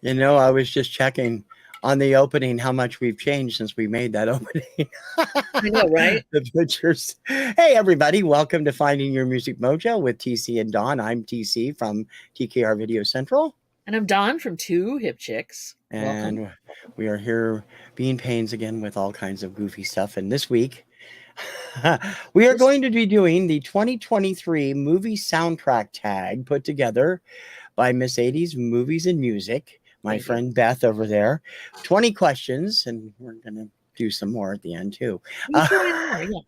You know, I was just checking on the opening how much we've changed since we made that opening. I know, right? The pictures. Hey, everybody. Welcome to Finding Your Music Mojo with TC and Dawn. I'm TC from TKR Video Central. And I'm Dawn from Two Hip Chicks. And Welcome. we are here being pains again with all kinds of goofy stuff. And this week, we are going to be doing the 2023 movie soundtrack tag put together by Miss 80s Movies and Music. My friend Beth over there. 20 questions, and we're going to do some more at the end, too. Well,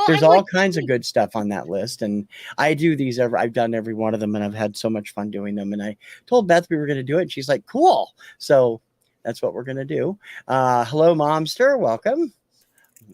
there's all kinds of good stuff on that list, and I do these I've done every one of them, and I've had so much fun doing them. And I told Beth we were going to do it, and she's like, cool. So that's what we're going to do. Hello, Momster. Welcome.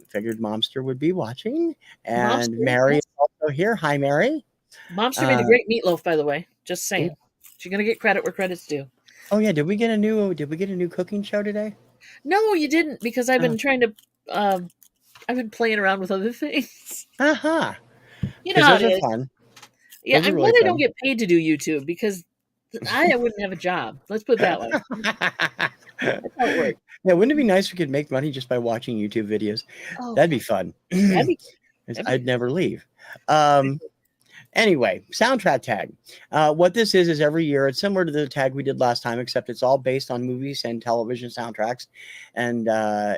Figured Momster would be watching. And Momster, Mary is also here. Hi, Mary. Momster made a great meatloaf, by the way. Just saying. She's going to get credit where credit's due. Oh yeah, did we get a new cooking show today? No, you didn't, because I've been trying to I've been playing around with other things. Uh-huh. You know how those are fun. Yeah, I'm glad I don't get paid to do YouTube, because I wouldn't have a job. Let's put it that way. That's how it works. Yeah, wouldn't it be nice if we could make money just by watching YouTube videos? Oh, that'd be fun. I'd never leave. Anyway, soundtrack tag. What this is every year, it's similar to the tag we did last time, except it's all based on movies and television soundtracks. And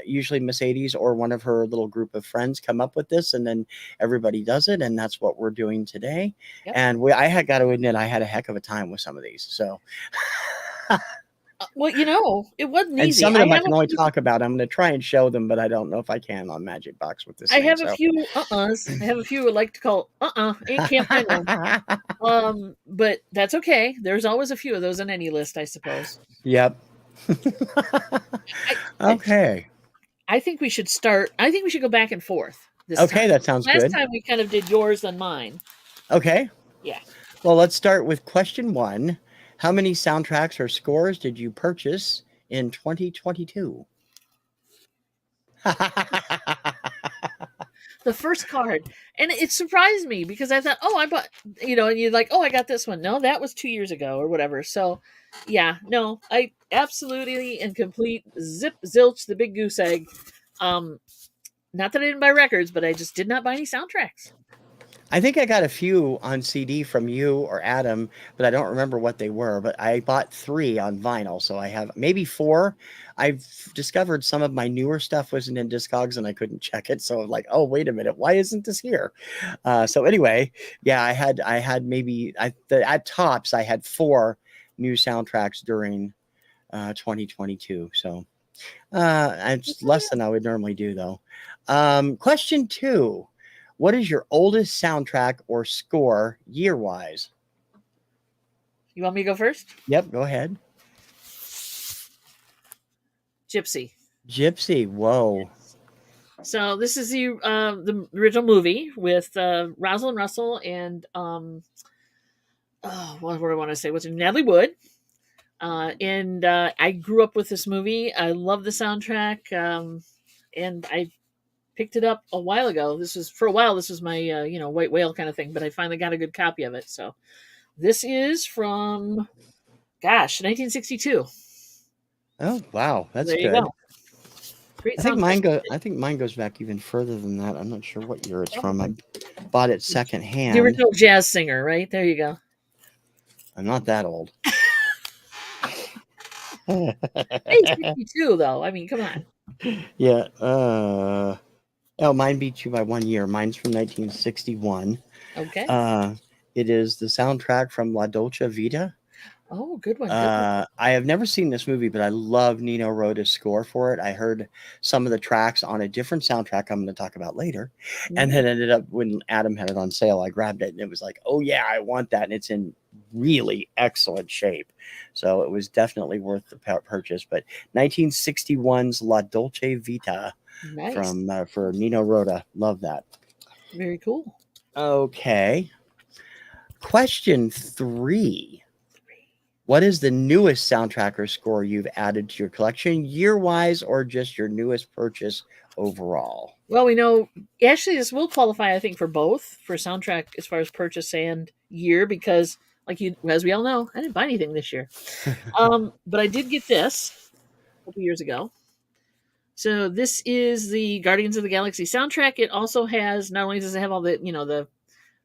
usually Miss 80s or one of her little group of friends come up with this, and then everybody does it. And that's what we're doing today. Yep. And I had got to admit, I had a heck of a time with some of these. So... Well, it wasn't easy. And some of them I can only talk about. I'm going to try and show them, but I don't know if I can on Magic Box with this. I have a few uh-uhs. I have a few I like to call can't find them. But that's okay. There's always a few of those on any list, I suppose. Yep. Okay. I think we should start. I think we should go back and forth. Okay, that sounds good. Last time we kind of did yours and mine. Okay. Yeah. Well, let's start with question 1. How many soundtracks or scores did you purchase in 2022? The first card. And it surprised me, because I thought, I bought, and you're like, I got this one. No, that was 2 years ago or whatever. So, yeah, no, I absolutely and complete zilch the big goose egg. Not that I didn't buy records, but I just did not buy any soundtracks. I think I got a few on CD from you or Adam, but I don't remember what they were. But I bought 3 on vinyl, so I have maybe 4. I've discovered some of my newer stuff wasn't in Discogs, and I couldn't check it. So I'm like, oh, wait a minute, why isn't this here? So anyway, yeah, I had maybe at tops I had 4 new soundtracks during 2022. So it's less than I would normally do, though. Question 2. What is your oldest soundtrack or score year-wise? You want me to go first? Yep, go ahead. Gypsy. Whoa. So this is the original movie with Rosalind Russell and what do I want to say? What's it? Natalie Wood. And I grew up with this movie. I love the soundtrack, and I picked it up a while ago. This was my white whale kind of thing, but I finally got a good copy of it. So this is from 1962. Oh wow, that's good. Go. Great. I think mine goes back even further than that. I'm not sure what year it's from. I bought it secondhand. The original jazz singer, right? There you go. I'm not that old. Hey, 62 though. I mean, come on. Yeah. Oh, mine beat you by 1 year. Mine's from 1961. Okay. It is the soundtrack from La Dolce Vita. Oh, good one. I have never seen this movie, but I love Nino Rota's score for it. I heard some of the tracks on a different soundtrack I'm going to talk about later. Mm-hmm. And then ended up, when Adam had it on sale, I grabbed it, and it was like, oh yeah, I want that. And it's in really excellent shape. So it was definitely worth the purchase. But 1961's La Dolce Vita. Nice. For Nino Rota. Love that. Very cool. Okay. Question 3. What is the newest soundtrack or score you've added to your collection, year wise, or just your newest purchase overall? Well, we know actually this will qualify, I think, for both for soundtrack as far as purchase and year because, like you, as we all know, I didn't buy anything this year. But I did get this a couple years ago. So this is the Guardians of the Galaxy soundtrack. It also has not only does it have all the the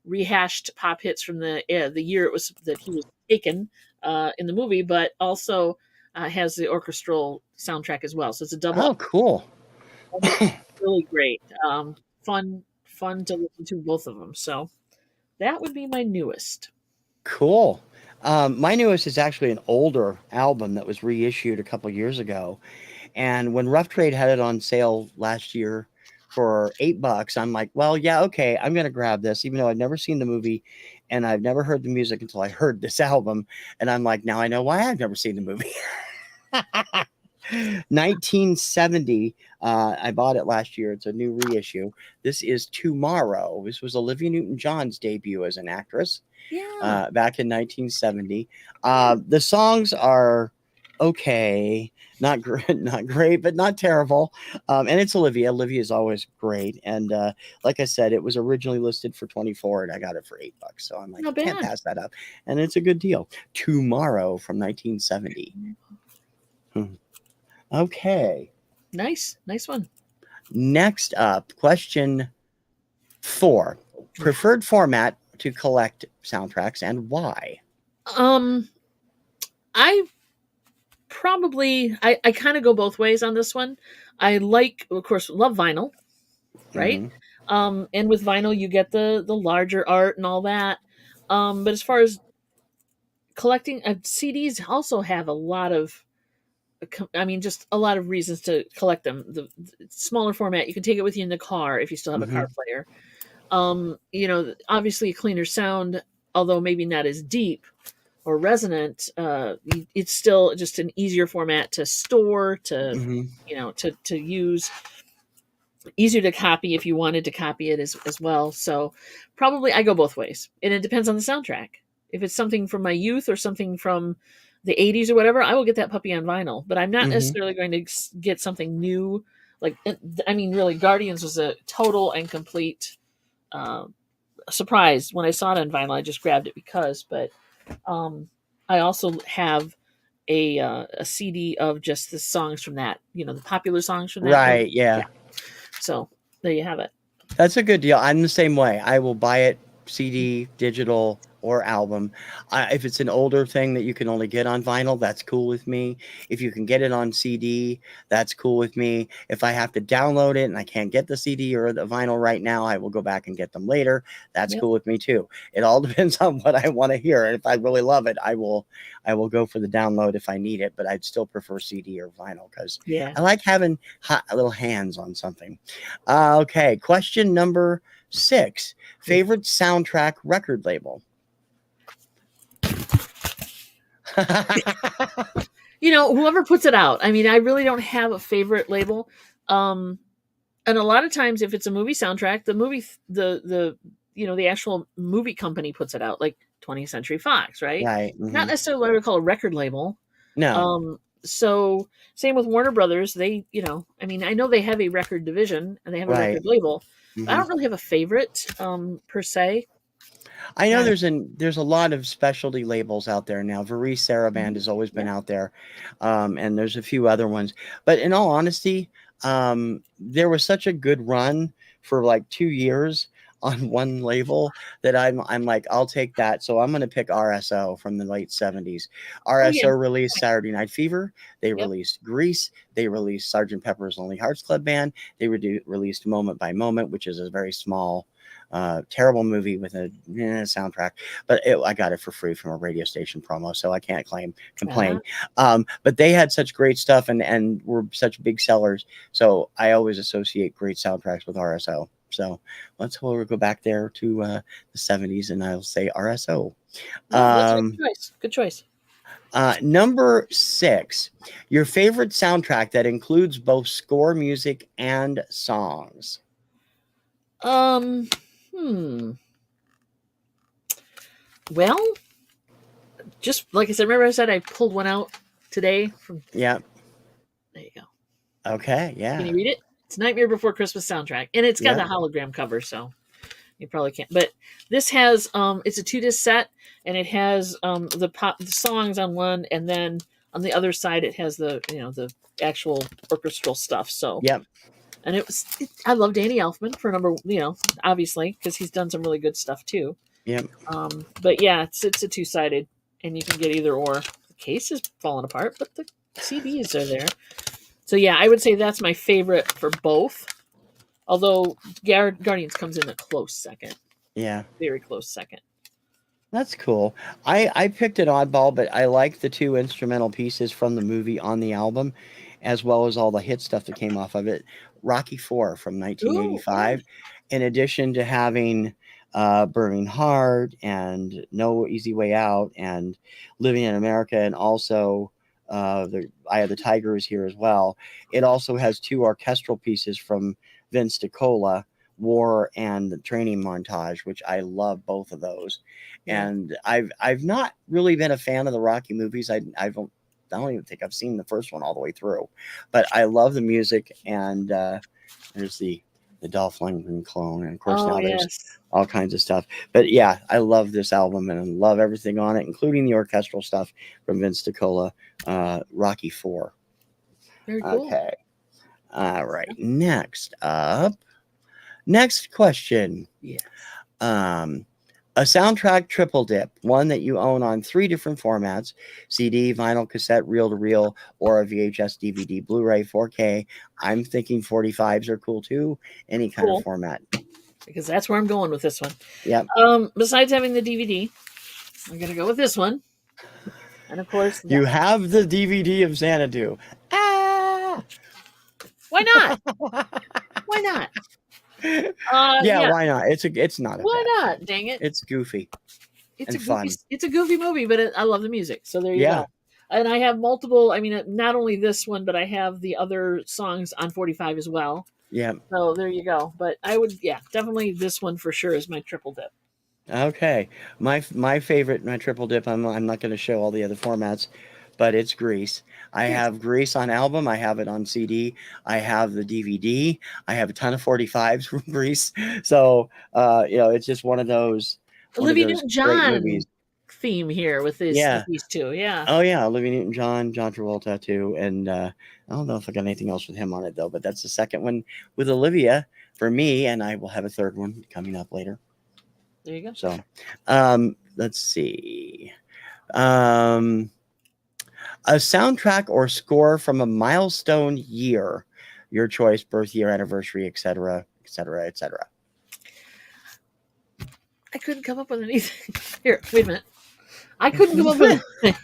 rehashed pop hits from the year it was that he was taken in the movie, but also has the orchestral soundtrack as well. So it's a double. Oh, cool. And it's really great. Fun to listen to both of them. So that would be my newest. Cool. My newest is actually an older album that was reissued a couple years ago. And when Rough Trade had it on sale last year for $8, I'm like, well, yeah, okay, I'm gonna grab this, even though I've never seen the movie and I've never heard the music until I heard this album. And I'm like, now I know why I've never seen the movie. 1970. I bought it last year. It's a new reissue. This is Tomorrow. This was Olivia Newton-John's debut as an actress Yeah. back in 1970. The songs are okay, not great, not great, but not terrible. And it's Olivia. Olivia is always great. And like I said, it was originally listed for 24, and I got it for $8. So I'm like, Not can't bad. pass that up. And it's a good deal. Tomorrow from 1970. Okay. Nice. Nice one. Next up, question 4. Preferred format to collect soundtracks and why? Um I I kind of go both ways on this one. I like, of course, love vinyl, right? Hmm. And with vinyl you get the larger art and all that. But as far as collecting, CDs also have a lot of I mean, just a lot of reasons to collect them. The smaller format, you can take it with you in the car if you still have a car Hmm. player. Obviously a cleaner sound, although maybe not as deep or resonant. It's still just an easier format to store, to Hmm. to use, easier to copy if you wanted to copy it as well. So probably I go both ways, and it depends on the soundtrack. If it's something from my youth or something from the 80s or whatever, I will get that puppy on vinyl, but I'm not Hmm. necessarily going to get something new. Like, I mean, really, Guardians was a total and complete uh, surprise when I saw it on vinyl. I just grabbed it because, but um, I also have a CD of just the songs from that, the popular songs from that movie. Right. Yeah. Yeah. So there you have it. That's a good deal. I'm the same way. I will buy it CD, digital, or album. If it's an older thing that you can only get on vinyl, that's cool with me. If you can get it on CD, that's cool with me. If I have to download it and I can't get the CD or the vinyl right now, I will go back and get them later. That's Yep. cool with me too. It all depends on what I want to hear. And if I really love it, I will go for the download if I need it, but I'd still prefer CD or vinyl because Yeah. I like having hot little hands on something. Okay, question number 6. Favorite soundtrack record label? Whoever puts it out. I mean, I really don't have a favorite label. Um, and a lot of times, if it's a movie soundtrack, the actual movie company puts it out, like 20th Century Fox, right? Right. Not Hmm. necessarily what I would call a record label. No. So same with Warner Brothers. I mean, I know they have a record division and they have a Right. record label. But I Hmm. don't really have a favorite per se. I know Yeah. there's a lot of specialty labels out there now. Varese Saraband Mhm. has always been Yeah. out there, and there's a few other ones. But in all honesty, there was such a good run for like 2 years on one label that I'm like, I'll take that. So I'm gonna pick RSO from the late 70s. Oh yeah. RSO released Saturday Night Fever. They Yep. released Grease. They released Sergeant Pepper's Lonely Hearts Club Band. They released Moment by Moment, which is a very small terrible movie with a soundtrack, but I got it for free from a radio station promo, so I can't Uh-huh. complain. But they had such great stuff and were such big sellers, so I always associate great soundtracks with RSO. So we'll go back there to the 70s, and I'll say RSO. No, that's a good Um, choice. Good choice. Number 6, your favorite soundtrack that includes both score music and songs. Um. Hmm. Well, just like I said, remember I said I pulled one out today from. Yeah. There you go. Okay. Can Yeah. you read it? It's Nightmare Before Christmas soundtrack, and it's got Yep. the hologram cover, so you probably can't. But this has it's a 2 disc set, and it has the songs on one, and then on the other side it has the actual orchestral stuff. So Yep. and I love Danny Elfman for number obviously because he's done some really good stuff too. Yep. But yeah, it's a 2-sided, and you can get either or. The case is falling apart, but the CDs are there. So yeah, I would say that's my favorite for both. Although Guardians comes in a close second, Yeah. very close second. That's cool. I picked an oddball, but I like the two instrumental pieces from the movie on the album, as well as all the hit stuff that came off of it. Rocky Four from Ooh, yeah. 1985, in addition to having Burning Heart and No Easy Way Out and Living in America, and also the Eye of the Tiger is here as well. It also has two orchestral pieces from Vince DiCola, War and the Training Montage, which I love both of those. Yeah. And I've not really been a fan of the Rocky movies. I don't even think I've seen the first one all the way through, but I love the music. And there's the Dolph Lundgren clone, and of course Oh now there's yes. all kinds of stuff. But yeah, I love this album and I love everything on it, including the orchestral stuff from Vince DiCola. Rocky Four. Very cool. Okay. All right. Next up. Next question. Yes. A soundtrack triple dip, one that you own on 3 different formats: CD, vinyl, cassette, reel to reel, or a VHS, DVD, Blu ray, 4K. I'm thinking 45s are cool too, any kind of Cool. format. Because that's where I'm going with this one. Yep. Besides having the DVD, I'm gonna go with this one. And of course, You have the DVD of Xanadu. Ah! why not? Why not? Yeah, Yeah. why not? It's not a Why bad not? thing. Dang it! It's goofy It's and a goofy. fun. It's a goofy movie, but I love the music. So there you Yeah. go. And I have multiple. I mean, not only this one, but I have the other songs on 45 as well. Yeah. So there you go. But I would, yeah, definitely this one for sure is my triple dip. Okay. My favorite, my triple dip, I'm not going to show all the other formats, but it's Grease. I Yes. have Grease on album. I have it on CD. I have the DVD. I have a ton of 45s from Grease. So, it's just one of those Olivia great Newton-John movies. theme here with Yeah. these two. Yeah. Oh yeah, Olivia Newton-John, John Travolta too, and I don't know if I got anything else with him on it though. But that's the second one with Olivia for me, and I will have a third one coming up later. There you go. So, let's see. A soundtrack or score from a milestone year, your choice: birth year, anniversary, etc., etc., etc. I couldn't come up with anything. Here, wait a minute. I couldn't come up with anything.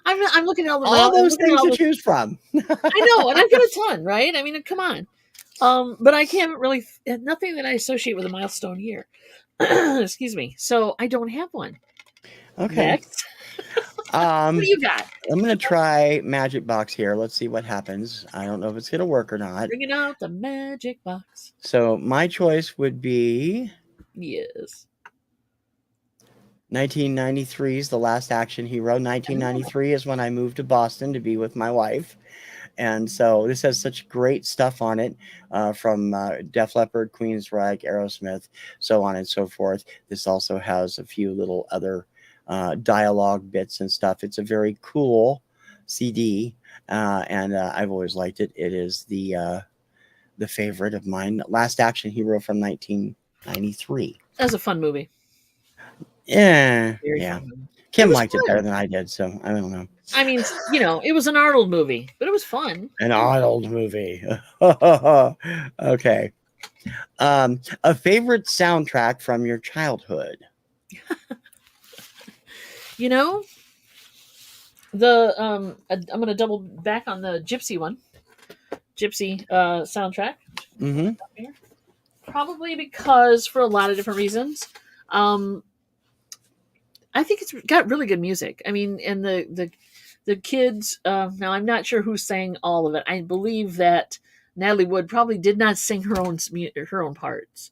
I'm looking at all the All those I'm looking at things all to the, choose from. I know, and I've got a ton, right? I mean, come on. But I can't really nothing that I associate with a milestone year. Excuse me. So I don't have one. Okay. Next, what do you got? I'm gonna try Magic Box here. Let's see what happens. I don't know if it's gonna work or not. Bringing out the magic box. So my choice would be Yes. 1993's The Last Action Hero. 1993 is when I moved to Boston to be with my wife. And so this has such great stuff on it, from Def Leppard, Queensryche, Aerosmith, so on and so forth. This also has a few little other dialogue bits and stuff. It's a very cool CD, and I've always liked it. It is the favorite of mine. Last Action Hero from 1993. That was a fun movie. Yeah, Very yeah. fun movie. Kim was liked it fun. better than I did, so I don't know. I mean, it was an Arnold movie, but it was fun. An Arnold movie. Okay. A favorite soundtrack from your childhood? You know, the I'm going to double back on the Gypsy one. Gypsy soundtrack. Mm-hmm. Probably because for a lot of different reasons. I think it's got really good music. I mean, and the kids. Now I'm not sure who sang all of it. I believe that Natalie Wood probably did not sing her own parts.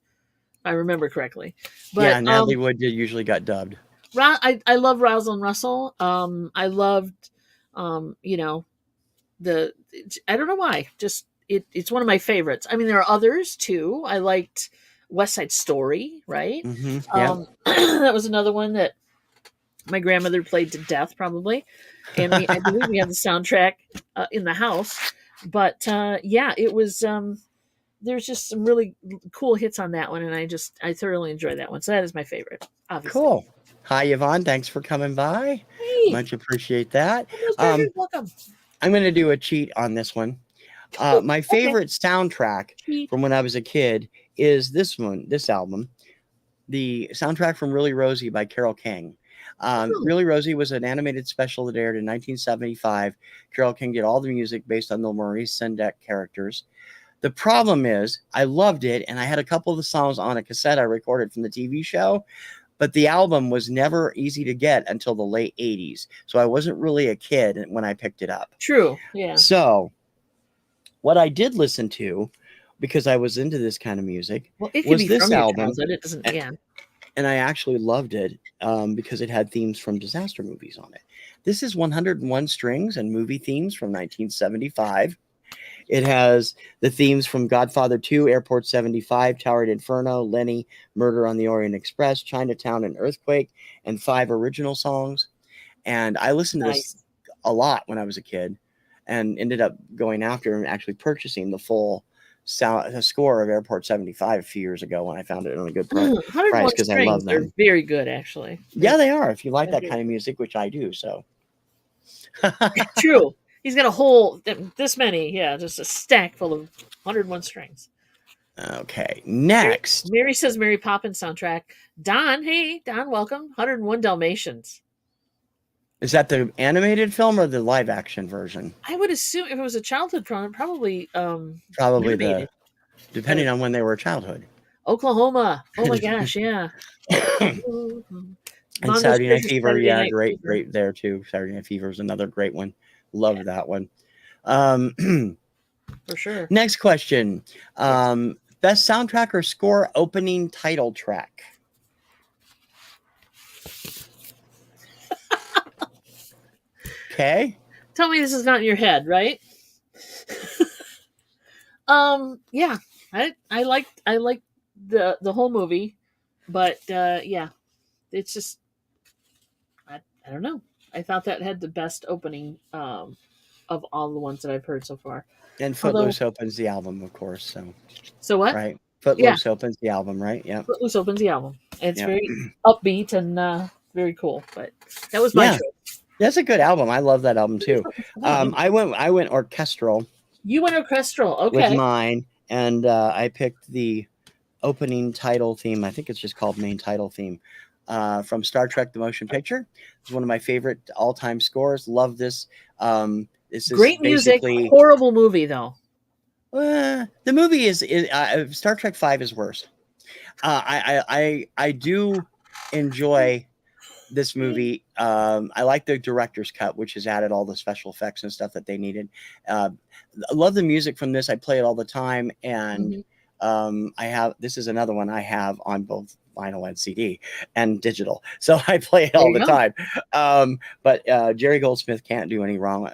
If I remember correctly. But Yeah, Natalie Wood usually got dubbed. I love Rousel and Russell. I loved, you know, the I don't know why. Just it's one of my favorites. I mean, there are others too. I liked West Side Story, right? Yeah. That was another one that my grandmother played to death, probably, and I believe we have the soundtrack in the house. But yeah, it was. There's just some really cool hits on that one, and I thoroughly enjoy that one. So that is my favorite, obviously. Cool. Hi, Yvonne. Thanks for coming by. Hey, Much appreciate that. most very Um, welcome. I'm going to do a cheat on this one. Oh, My okay. favorite soundtrack Cheat. from when I was a kid is this album, the soundtrack from Really Rosie by Carole King. Oh, Really Rosie was an animated special that aired in 1975. Carole King did all the music based on the Maurice Sendak characters. The problem is, I loved it, and I had a couple of the songs on a cassette I recorded from the TV show, but the album was never easy to get until the late 80s. So I wasn't really a kid when I picked it up. true. Yeah. So what I did listen to, because I was into this kind of music, Well, it could was be this from your album, childhood. It doesn't. Yeah. and I actually loved it because it had themes from disaster movies on it. This is 101 Strings and Movie Themes from 1975. It has the themes from Godfather 2, Airport 75, Towered Inferno, Lenny, Murder on the Orient Express, Chinatown, and Earthquake, and 5 original songs. And I listened to this Nice. a lot when I was a kid and ended up going after and actually purchasing the full score of Airport 75 a few years ago when I found it on a good price 101 because I love strings are them. very good, actually. Yeah, they are. If you like They're that very kind of good. music, which I do, so. True. He's got a whole this many. Yeah, just a stack full of 101 strings. Okay, Mary, next. Mary says Mary Poppins soundtrack. Don, hey Don, welcome. 101 Dalmatians. Is that the animated film or the live action version? I would assume if it was a childhood program, probably Probably animated. depending But on when they were childhood. Oklahoma. Oh my gosh, yeah. And Mongo Saturday Night says it's Fever, Saturday yeah, Night great, Fever. great there too. Saturday Night Fever is another great one. Love that one. For sure. Next question. Yes. Best soundtrack or score opening title track? Okay. Tell me this is not in your head, right? Yeah. I like the whole movie, but yeah, it's just I don't know. I thought that had the best opening of all the ones that I've heard so far. And Although, Footloose opens the album, of course. so what? Right. Yeah, Footloose opens the album, right? Yep. Footloose opens the album. It's Yep. very upbeat and very cool. But that was my Yeah. choice. That's a good album. I love that album too. Oh, I went orchestral you went orchestral. with Okay. mine, and I picked the opening title theme. I think it's just called main title theme from Star Trek: The Motion Picture. It's one of my favorite all-time scores. Love this. This is Great music. basically Horrible movie though. the movie is Star Trek 5 is worse. I do enjoy this movie. I like the director's cut, which has added all the special effects and stuff that they needed. I love the music from this. I play it all the time, and this is another one I have on both vinyl and CD and digital, so I play it There all you the go. time. But Jerry Goldsmith can't do any wrong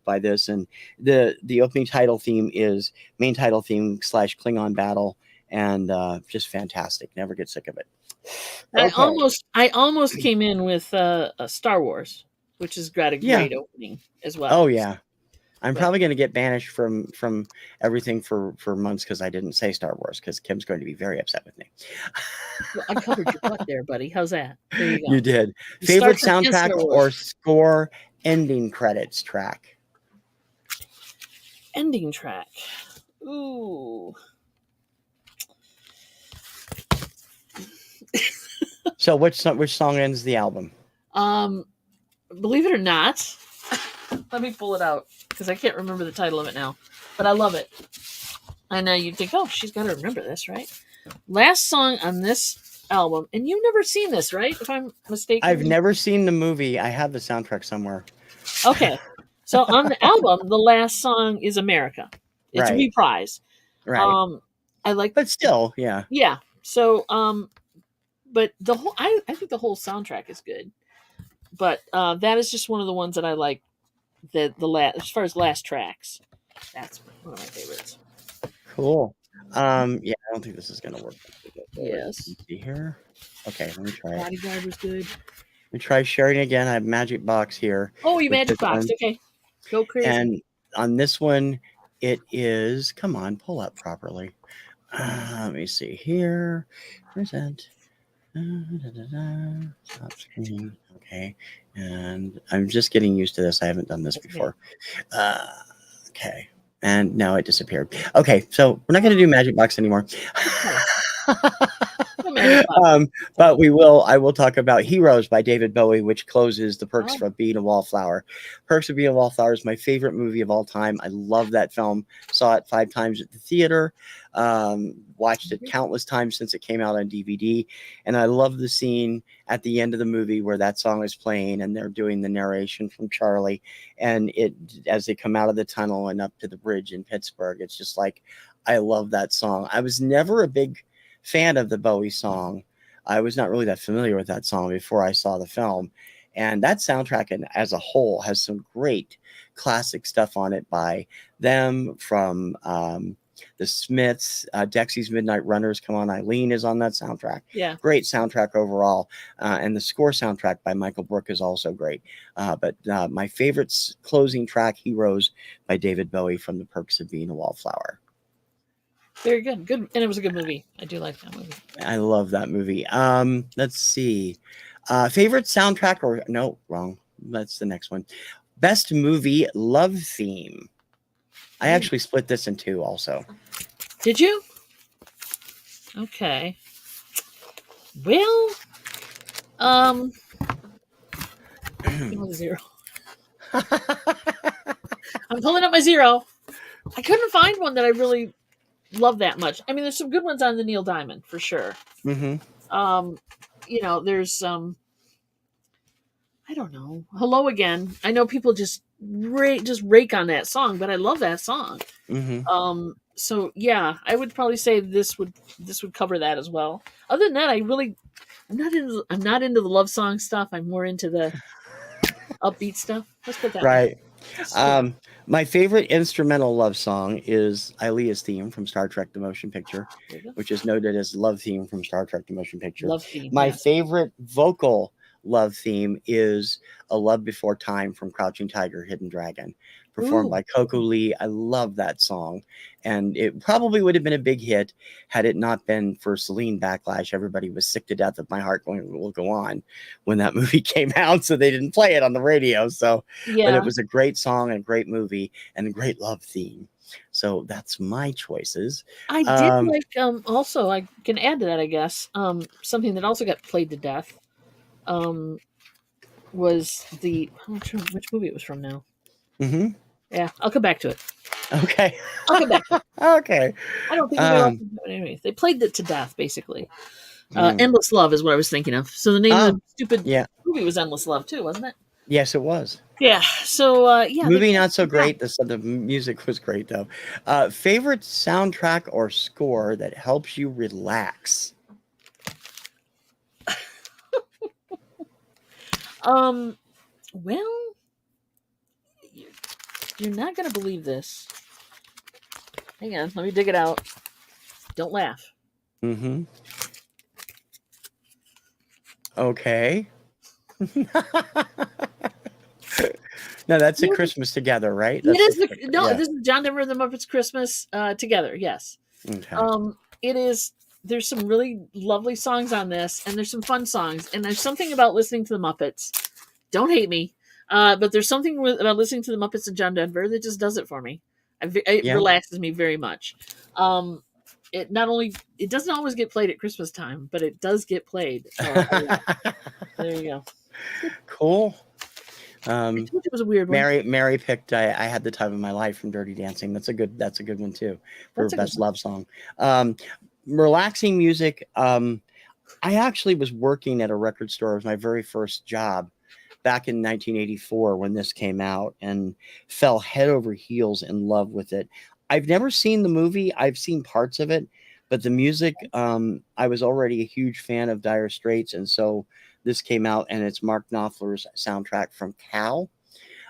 by this, and the opening title theme is main title theme / Klingon battle, and just fantastic. Never get sick of it. Okay. I almost came in with a Star Wars, which has got a Yeah. great opening as Oh well. yeah. I'm But probably going to get banished from everything for months because I didn't say Star Wars because Kim's going to be very upset with me. well, I covered your butt there, buddy. How's that? There you go. You did. Star Favorite Trek and soundtrack Star or Wars. score ending credits track? Ending track. Ooh. So which song ends the album? Believe it or not, let me pull it out because I can't remember the title of it now, but I love it. I know you'd think, oh, she's got to remember this, right? Last song on this album, and you've never seen this, right? If I'm mistaken, I've never seen the movie. I have the soundtrack somewhere. Okay, so on the album, the last song is America. It's a Right. reprise. Right. I like, But still, yeah. yeah. So but I think the whole soundtrack is good. But that is just one of the ones that I like. The last, as far as last tracks, that's one of my favorites. Cool. Yeah, I don't think this is gonna work. Let me Yes, see here. Okay, let me try it. Bodyguard was good. Let me try sharing again. I have Magic Box here Oh, you with magic this box. one, Okay, go crazy. and on this one, it is. Come on, pull up properly. Let me see here. Present. Da, da, da. Stop screen. Okay, and I'm just getting used to this. I haven't done this That's okay. before. Uh, okay. And now it disappeared. Okay, so we're not going to do Magic Box anymore. Okay. No magic box. That's all But right. I will talk about Heroes by David Bowie, which closes the Perks Oh, of Being a Wallflower. Perks of Being a Wallflower is my favorite movie of all time. I love that film. Saw it 5 times at the theater. Watched it countless times since it came out on DVD. And I love the scene at the end of the movie where that song is playing and they're doing the narration from Charlie. And it, as they come out of the tunnel and up to the bridge in Pittsburgh, it's just like, I love that song. I was never a big fan of the Bowie song. I was not really that familiar with that song before I saw the film. And that soundtrack as a whole has some great classic stuff on it by them, from the Smiths. Dexy's Midnight Runners, Come On Eileen is on that soundtrack. yeah. Great soundtrack overall. And the score soundtrack by Michael Brook is also great. But my favorite closing track, Heroes by David Bowie, from The Perks of Being a Wallflower. Very good. Good, and it was a good movie. I do like that movie. I love that movie. Let's see. Favorite soundtrack, or no, wrong. That's the next one. Best movie love theme. I actually split this in two also. Did you? Okay. Well, give me the zero. I'm pulling up my zero. I couldn't find one that I really love that much. I mean, there's some good ones on the Neil Diamond for sure. Mm-hmm. There's I don't know. Hello Again. I know people just rake on that song, but I love that song. Mm-hmm. So yeah, I would probably say this would cover that as well. Other than that, I'm not into the love song stuff. I'm more into the upbeat stuff. Let's put it that way. Right. My favorite instrumental love song is Ilea's theme from Star Trek: The Motion Picture, There you go. which is noted as love theme from Star Trek: The Motion Picture. Love theme. My Yes. favorite vocal love theme is A Love Before Time from Crouching Tiger, Hidden Dragon, performed Ooh. by Coco Lee. I love that song. And it probably would have been a big hit had it not been for Celine backlash. Everybody was sick to death of My Heart Will Go On when that movie came out, so they didn't play it on the radio. So, but Yeah. it was a great song and a great movie and a great love theme. So that's my choices. I did like also I can add to that, I guess. Something that also got played to death. Was the I'm not sure which movie it was from now. Mm-hmm. Yeah, I'll come back to it. Okay. I'll come back to it. Okay. I don't think anybody else did it anyways. They played it to death, basically. Mm. Endless Love is what I was thinking of. So the name of the stupid Yeah. movie was Endless Love too, wasn't it? Yes, it was. Yeah. So yeah. Movie not so great. The music was great though. Favorite soundtrack or score that helps you relax? Well, you're not gonna believe this. Hang on, let me dig it out. Don't laugh. Mm-hmm. Okay. No, that's a Christmas Together, right? It is Yeah. This is John Denver and the Muppets Christmas Together. Yes. Okay. It is. There's some really lovely songs on this, and there's some fun songs, and there's something about listening to the Muppets. Don't hate me, but there's something about listening to the Muppets and John Denver that just does it for me. It Yeah. relaxes me very much. It not only it doesn't always get played at Christmas time, but it does get played. There you go. Cool. It was a weird one. Mary picked I Had the Time of My Life from Dirty Dancing. That's a good one too for best love song. Relaxing music. I actually was working at a record store. It was my very first job back in 1984 when this came out, and fell head over heels in love with it. I've never seen the movie. I've seen parts of it, but the music, I was already a huge fan of Dire Straits, and so this came out, and it's Mark Knopfler's soundtrack from Cal.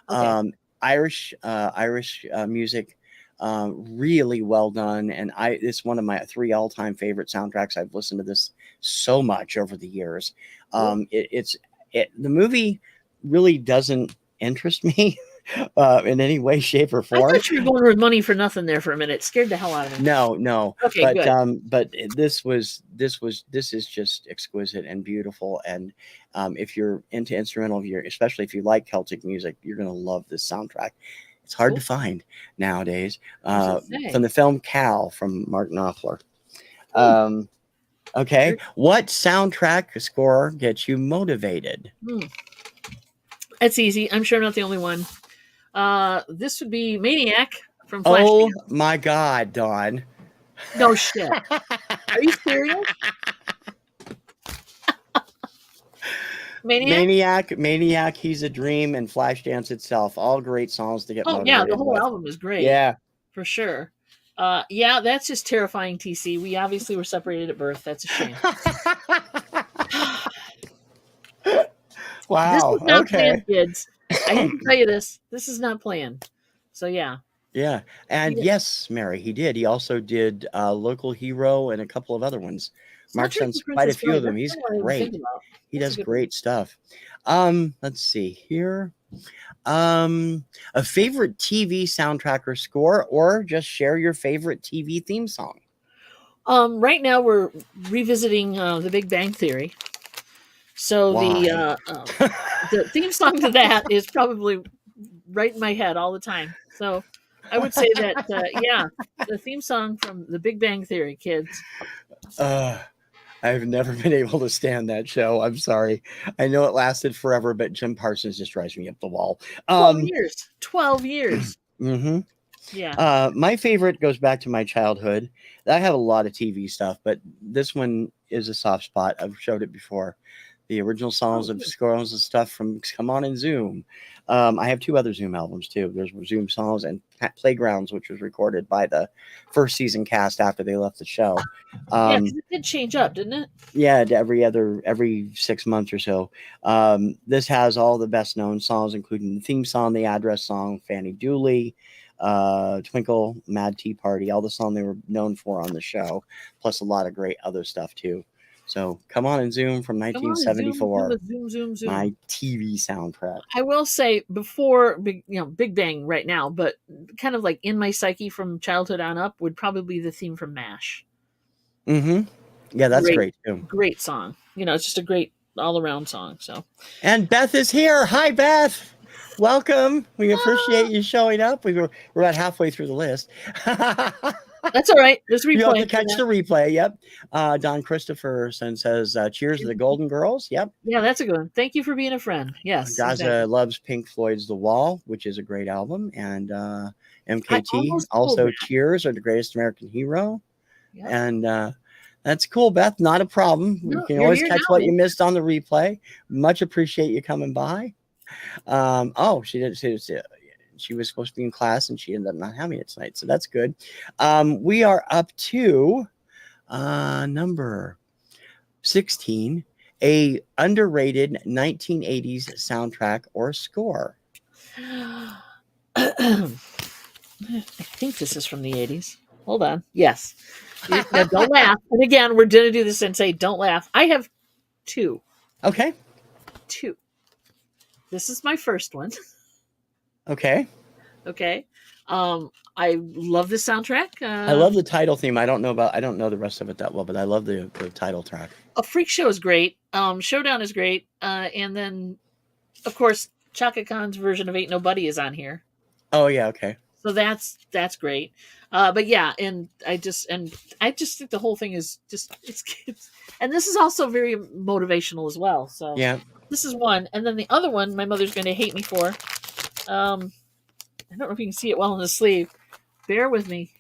Okay. Irish music, really well done, and it's one of my three all-time favorite soundtracks. I've listened to this so much over the years. Cool. The movie really doesn't interest me in any way, shape, or I form. thought you were going with money for nothing there for a minute. Scared the hell out of me. No, no, Okay, good. but this is just exquisite and beautiful. And if you're into instrumental, if you're especially if you like Celtic music, you're gonna love this soundtrack. It's hard to Cool. find nowadays. I was gonna From say. the film Cal from Mark Knopfler. Hmm. Um, okay, what soundtrack score gets you motivated? Hmm. It's easy. I'm sure I'm not the only one. This would be Maniac from Oh Flashdance. my God, Dawn. No shit. Are you serious? Maniac? Maniac, He's a Dream, and Flashdance itself. All great songs to get Oh yeah, the motivated whole with. album is great Yeah. for sure. Yeah, that's just terrifying. TC. We obviously were separated at birth. That's a shame. This Wow. is not Okay. planned, kids. I hate to tell you this. This is not planned. So yeah. Yeah. And Yeah. yes, Mary, he did. He also did Local Hero and a couple of other ones. Star Mark's Trek done and quite a Princess few Bride. of them. That's He's not what I even think great. about. He That's a does good one. great stuff. Let's see here. A favorite TV soundtrack or score, or just share your favorite TV theme song. Right now we're revisiting The Big Bang Theory. So Why? the theme song to that is probably right in my head all the time. So I would say that yeah, the theme song from The Big Bang Theory, kids. uh, I've never been able to stand that show. I'm sorry. I know it lasted forever, but Jim Parsons just drives me up the wall. 12 years. 12 years. hmm Yeah. My favorite goes back to my childhood. I have a lot of TV stuff, but this one is a soft spot. I've showed it before. The original Oh, songs of good. scores and stuff from Come On and Zoom. I have two other Zoom albums too. There's Zoom songs and Playgrounds, which was recorded by the first season cast after they left the show. Yeah, because it did change up, didn't it? Yeah, every 6 months or so. This has all the best known songs, including the theme song, the address song, Fanny Dooley, Twinkle, Mad Tea Party, all the song they were known for on the show, plus a lot of great other stuff too. So Come On and Zoom from Come on, and zoom, 1974, zoom, zoom, my zoom. TV soundtrack. I will say before Big Bang right now, but kind of like in my psyche from childhood on up would probably be the theme from MASH. Mm-hmm. Yeah, that's Great, great too. great song. It's just a great all around song. So And Beth is here. Hi, Beth. Welcome. We appreciate you showing up. We're about halfway through the list. that's all right. There's a You have to replay. catch the replay. Yep. Don Christopherson says, cheers to the Golden Girls. Yep. Yeah, that's a good one. Thank you for being a friend. Yes, Gaza exactly. loves Pink Floyd's The Wall, which is a great album. And I MKT almost pulled also that. Cheers or The Greatest American Hero. Yep. And that's cool, Beth. Not a problem. No, We can you're always here catch now, what you man. missed on the replay. Much appreciate you coming by. Oh, she did. She was supposed to be in class and she ended up not having it tonight. So that's good. We are up to number 16, a underrated 1980s soundtrack or score. I think this is from the 80s. Hold on. Yes. Now, don't laugh. And again, we're going to do this and say, don't laugh. I have two. Okay. Two. This is my first one. Okay. Okay. I love this soundtrack. I love the title theme. I don't know the rest of it that well, but I love the title track. A Freak Show is great. Showdown is great. And then, of course, Chaka Khan's version of Ain't Nobody is on here. Oh yeah, okay. So that's great. But yeah, and I just think the whole thing is just it's and this is also very motivational as well. So Yeah. this is one, and then the other one my mother's going to hate me for. I don't know if you can see it well in the sleeve. Bear with me.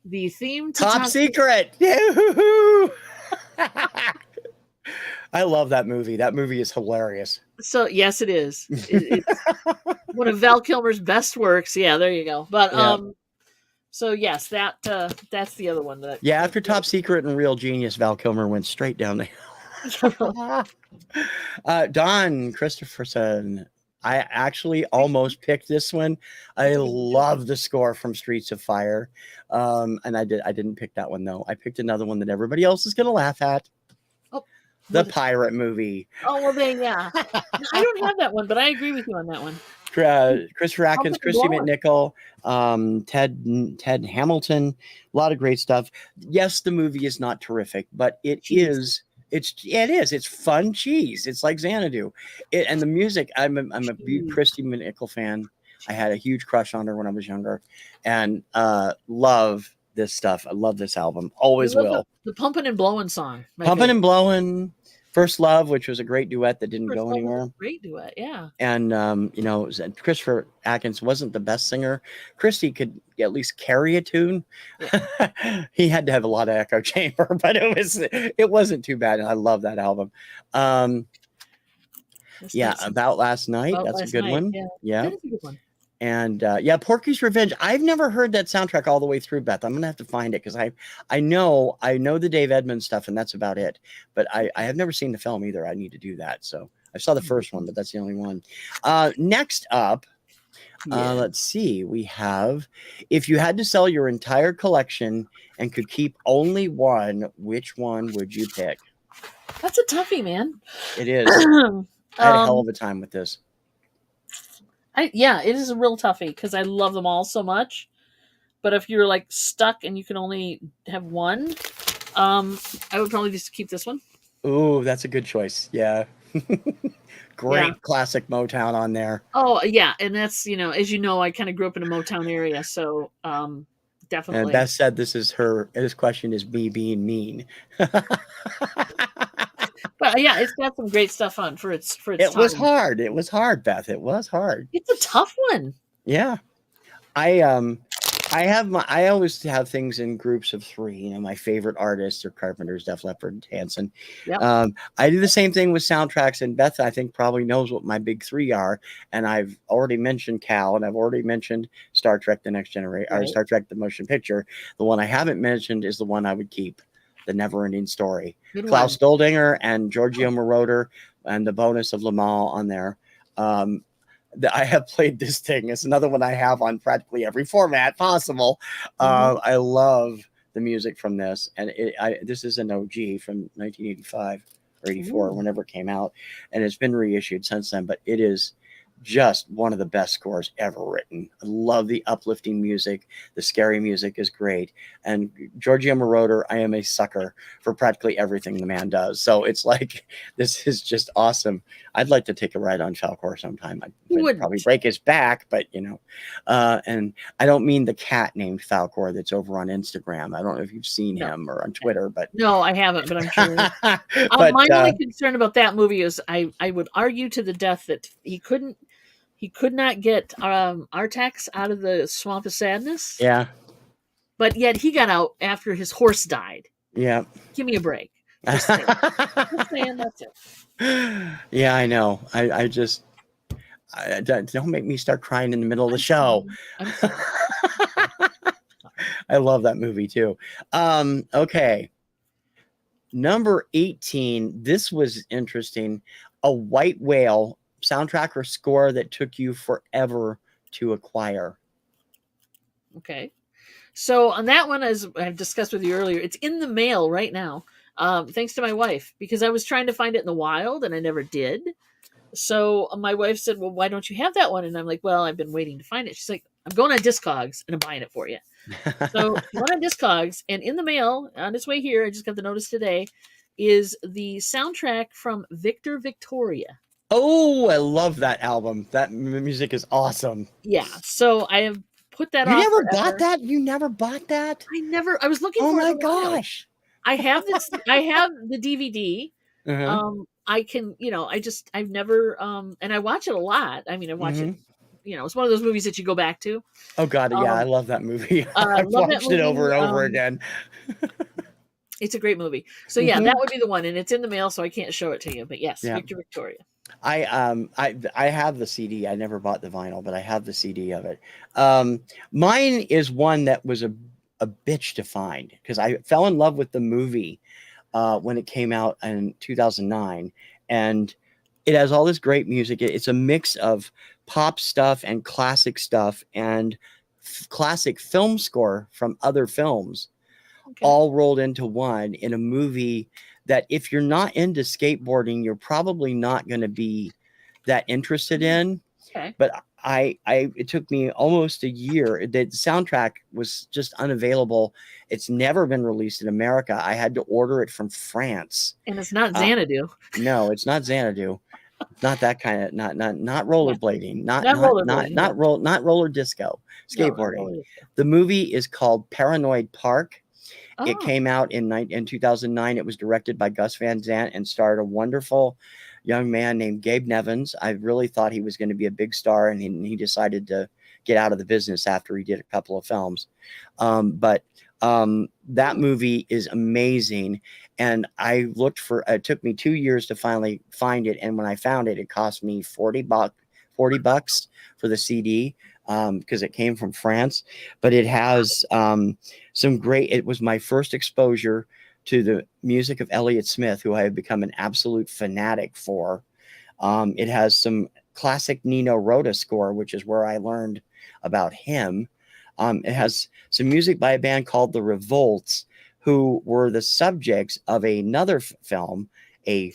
The theme to Top Secret. I love that movie. That movie is hilarious. So yes, it is. It's one of Val Kilmer's best works. Yeah, there you go. But Yeah. So yes, that's the other one Yeah, that after Top Secret and Real Genius, Val Kilmer went straight down the hill. Don Christopherson. I actually almost picked this one. I That's a good one too. love the score from Streets of Fire, and I didn't pick that one though. I picked another one that everybody else is going to laugh at. Oh, The pirate movie. oh well, then yeah, I don't have that one, but I agree with you on that one. Christopher Atkins, Pumping and Christy blowing. McNichol, Ted Hamilton, a lot of great stuff. Yes, the movie is not terrific, but it Jeez. is. It's fun cheese. It's like Xanadu, and the music. I'm a big Jeez. Christy McNichol fan. I had a huge crush on her when I was younger, and love this stuff. I love this album. You Always love will. the pumping and blowing song. My Pumping favorite. and blowing. First Love, which was a great duet that didn't First go Love was anywhere. a great duet. Yeah. And Christopher Atkins wasn't the best singer. Christy could at least carry a tune. Yeah. He had to have a lot of echo chamber, but it wasn't too bad. And I love that album. About Last Night. About That's Last a good Night. one. Yeah. That is a good one. And Porky's Revenge. I've never heard that soundtrack all the way through, Beth. I'm gonna have to find it because I know the Dave Edmunds stuff, and that's about it. But I have never seen the film either. I need to do that. So I saw the first one, but that's the only one. Next up, let's see. We have, if you had to sell your entire collection and could keep only one, which one would you pick? That's a toughie, man. It is. I had a hell of a time with this. It is a real toughie because I love them all so much. But if you're like stuck and you can only have one, I would probably just keep this one. Ooh, that's a good choice. Yeah. Great classic Motown on there. Oh yeah, and that's as you know, I kind of grew up in a Motown area, so definitely. And Beth said this question is me being mean. But yeah, it's got some great stuff on for its It time. was hard. It was hard, Beth. It was hard. It's a tough one. Yeah. I always have things in groups of three. My favorite artists are Carpenters, Def Leppard, Hanson. Yep. I do the same thing with soundtracks, and Beth, I think, probably knows what my big three are. And I've already mentioned Cal, and I've already mentioned Star Trek: The Next Generation, or Star Trek: The Motion Picture. The one I haven't mentioned is the one I would keep, The Never-Ending Story. Good Klaus one. Goldinger and Giorgio Moroder, and the bonus of Lamal on there. I have played this thing. It's another one I have on practically every format possible. I love the music from this, and this is an OG from 1985 or 84, whenever it came out, and it's been reissued since then. But it is just one of the best scores ever written. I love the uplifting music. The scary music is great. And Giorgio Moroder, I am a sucker for practically everything the man does. So it's like, this is just awesome. I'd like to take a ride on Falcor sometime. I'd probably break his back, but and I don't mean the cat named Falcor that's over on Instagram. I don't know if you've seen him or on Twitter, but no, I haven't, but I'm sure. My only concern about that movie is I would argue to the death that he could not get Artax out of the swamp of sadness. Yeah. But yet he got out after his horse died. Yeah. Give me a break. Just saying. Just saying, that's it. Yeah, I know. I just don't make me start crying in the middle of the show. I love that movie too. Okay. Number 18. This was interesting. A White Whale soundtrack or score that took you forever to acquire. Okay. So on that one, as I've discussed with you earlier, it's in the mail right now. Thanks to my wife, because I was trying to find it in the wild and I never did. So my wife said, well, why don't you have that one? And I'm like, well, I've been waiting to find it. She's like, I'm going on Discogs and I'm buying it for you. So I went on Discogs, and in the mail on its way here, I just got the notice today, is the soundtrack from Victor Victoria. Oh, I love that album. That music is awesome. Yeah. So I have put that on. You never forever. bought that? You never bought that? I was looking for it. Oh my gosh. I have this. I have the DVD. I can, I've never, and I watch it a lot. I mean, I watch it, it's one of those movies that you go back to. Oh God. Yeah. I love that movie. I've watched it over and over again. It's a great movie. So yeah, that would be the one, and it's in the mail, so I can't show it to you, but yes, Victor Victoria. I have the CD. I never bought the vinyl, but I have the CD of it. Um, Mine is one that was a bitch to find because I fell in love with the movie when it came out in 2009, and it has all this great music. It's a mix of pop stuff and classic stuff and classic film score from other films Okay. all rolled into one in a movie that if you're not into skateboarding, you're probably not going to be that interested in. Okay. But it took me almost a year. The soundtrack was just unavailable. It's never been released in America. I had to order it from France. And it's not Uh, Xanadu. no, it's not Xanadu. Not that kind of not Yeah. rollerblading, Not rollerblading. Yeah. not roller disco, No, not skateboarding. roller. The movie is called Paranoid Park. It Oh, came out in 2009. It was directed by Gus Van Sant and starred a wonderful young man named Gabe Nevins. I really thought he was going to be a big star, and he decided to get out of the business after he did a couple of films. But that movie is amazing. And I looked for, it took me 2 years to finally find it. And when I found it, it cost me 40 bucks for the CD because it came from France. But it has some great, it was my first exposure to the music of Elliott Smith, who I have become an absolute fanatic for. It has some classic Nino Rota score, which is where I learned about him. It has some music by a band called The Revolts, who were the subjects of another film, a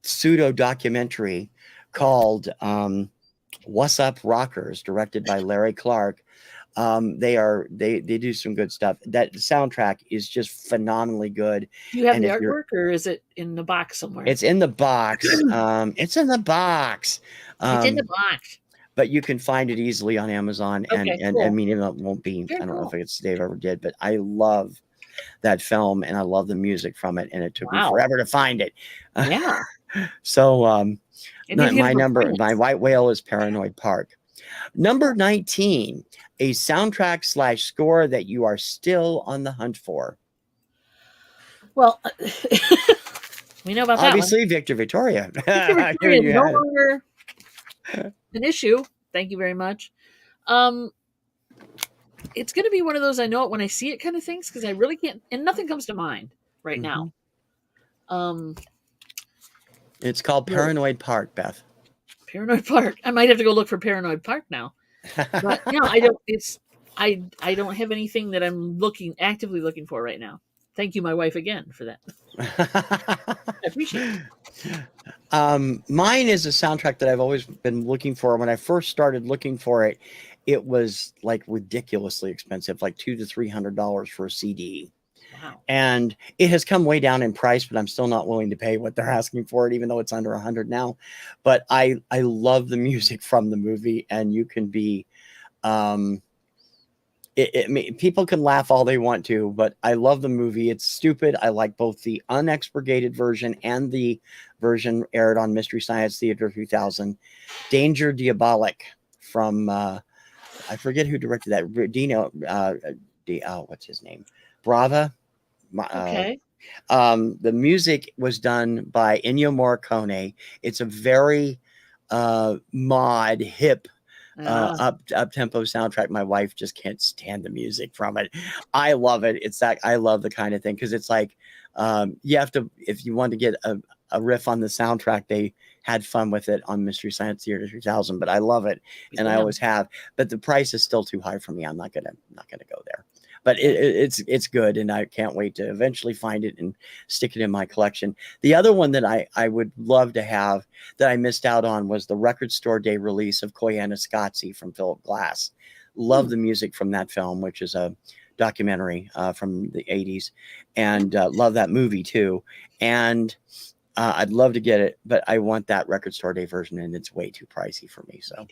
pseudo documentary called What's Up Rockers, directed by Larry Clark. They do some good stuff. That soundtrack is just phenomenally good. do you have And the if you're artwork or is it in the box somewhere? it's in the box. It's in the box. It's in the Um, box. but you can find it easily on Amazon. And Okay, and I cool. mean, it won't be. Very I don't know if cool. it's Dave ever did, but I love that film and I love the music from it. And it took me Wow. forever to find it. Yeah. So And did you get it from my France? white whale is Paranoid Park. Number 19, a soundtrack slash score that you are still on the hunt for. Well, we know about that one. Obviously, Victor Victoria. Victor Here Victoria is you no had it. longer an issue. Thank you very much. Um, it's going to be one of those I know it when I see it kind of things because I really can't, and nothing comes to mind right Mm-hmm. now. Um, It's called really, Paranoid Park, Beth. Paranoid Park. I might have to go look for Paranoid Park now. But no, I don't. It's I don't have anything that I'm actively looking for right now. Thank you, my wife, again for that. I appreciate it. Mine is a soundtrack that I've always been looking for. When I first started looking for it, it was like ridiculously expensive, like $200 to $300 for a CD. Wow. And it has come way down in price, but I'm still not willing to pay what they're asking for it, even though it's under 100 now. But I love the music from the movie, and you can be um, people can laugh all they want to, but I love the movie. It's stupid. I like both the unexpurgated version and the version aired on Mystery Science Theater 3000. Danger Diabolic from I forget who directed that. Dino, what's his name? Brava. Okay. The music was done by Ennio Morricone. It's a very mod hip Uh, up tempo soundtrack. My wife just can't stand the music from it. I love it. It's that I love the kind of thing because it's like you have to if you want to get a riff on the soundtrack. They had fun with it on Mystery Science Theater 3000, but I love it and I damn. always have. But the price is still too high for me. I'm not gonna go there. But Okay. it's good, and I can't wait to eventually find it and stick it in my collection. The other one that I would love to have that I missed out on was the Record Store Day release of Koyaanisqatsi from Philip Glass. Love Hmm. the music from that film, which is a documentary from the 80s, and love that movie too. And I'd love to get it, but I want that Record Store Day version, and it's way too pricey for me. So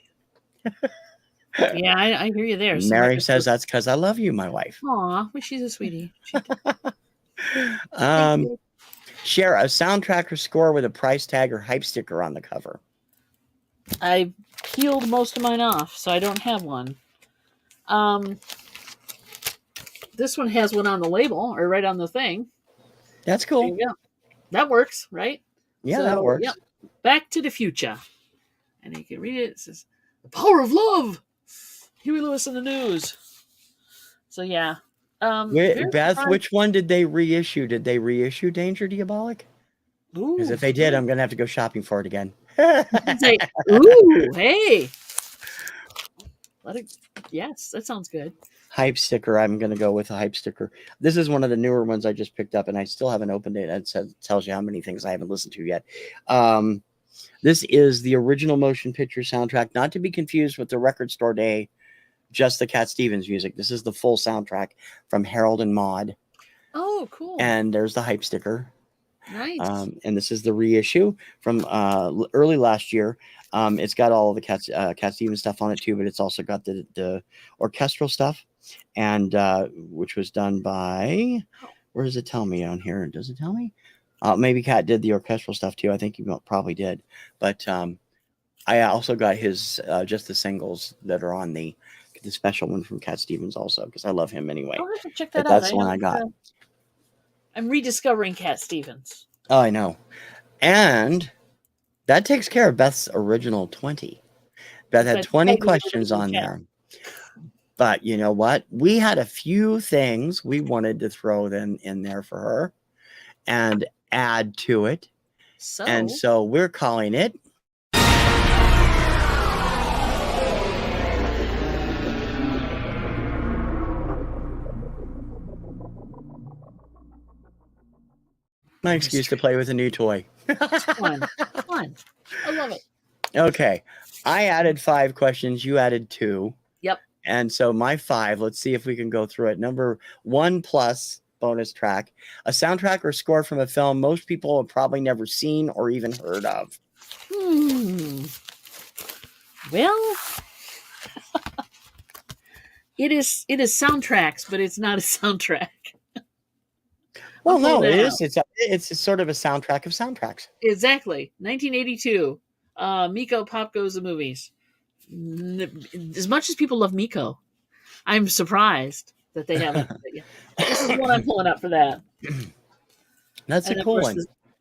Yeah, I hear you there. Some Mary records. says that's because I love you, my wife. Aw, well, she's a sweetie. Thank Um, you. Share a soundtrack or score with a price tag or hype sticker on the cover. I peeled most of mine off, so I don't have one. Um, this one has one on the label or right on the thing. That's There cool. you go. That works, right? Yeah, that So, yeah. works. Back to the Future. And you can read it. It says, The Power of Love. Huey Lewis in the News. So, yeah. Very Beth, surprised. which one did they reissue? Did they reissue Danger Diabolic? Because Ooh. if they did, I'm going to have to go shopping for it again. Say, ooh, hey. Yes, that sounds good. Hype sticker. I'm going to go with a hype sticker. This is one of the newer ones I just picked up, and I still haven't opened it. It tells you how many things I haven't listened to yet. This is the original motion picture soundtrack, not to be confused with the Record Store Day, just the Cat Stevens music. This is the full soundtrack from Harold and Maude. Oh, cool. And there's the hype sticker. Nice. And this is the reissue from early last year. It's got all of the Cat Stevens stuff on it too, but it's also got the orchestral stuff, and which was done by. Where does it tell me on here? Does it tell me? Maybe Cat did the orchestral stuff too. I think he probably did, but I also got his just the singles that are on the special one from Cat Stevens also, because I love him anyway. I'll have to check that But out. that's the one I got. I'm rediscovering Cat Stevens. Oh, I know. And that takes care of Beth's original 20. Beth had 20 questions on there. But you know what? We had a few things we wanted to throw in there for her and add to it. And so we're calling it my excuse to play with a new toy. Fun. I love it. Okay. I added 5 questions. You added 2. Yep. And so my 5, let's see if we can go through it. Number 1 plus bonus track, a soundtrack or score from a film most people have probably never seen or even heard of. Well, it is soundtracks, but it's not a soundtrack. Well, no, it is. It's sort of a soundtrack of soundtracks. Exactly. 1982. Miko Pop Goes the Movies. As much as people love Miko, I'm surprised that they haven't. This is what I'm pulling up for that. That's a cool one.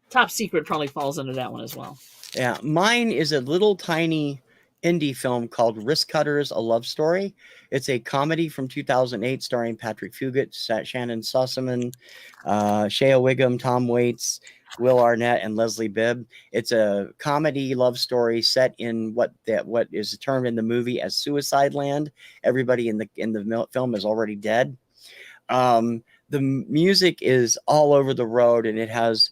Top Secret probably falls under that one as well. Yeah, mine is a little tiny indie film called Risk Cutters, A Love Story. It's a comedy from 2008 starring Patrick Fugit, Shannon Sossaman, Shea Wiggum, Tom Waits, Will Arnett, and Leslie Bibb. It's a comedy love story set in what is termed in the movie as Suicide Land. Everybody in the film is already dead. The music is all over the road, and it has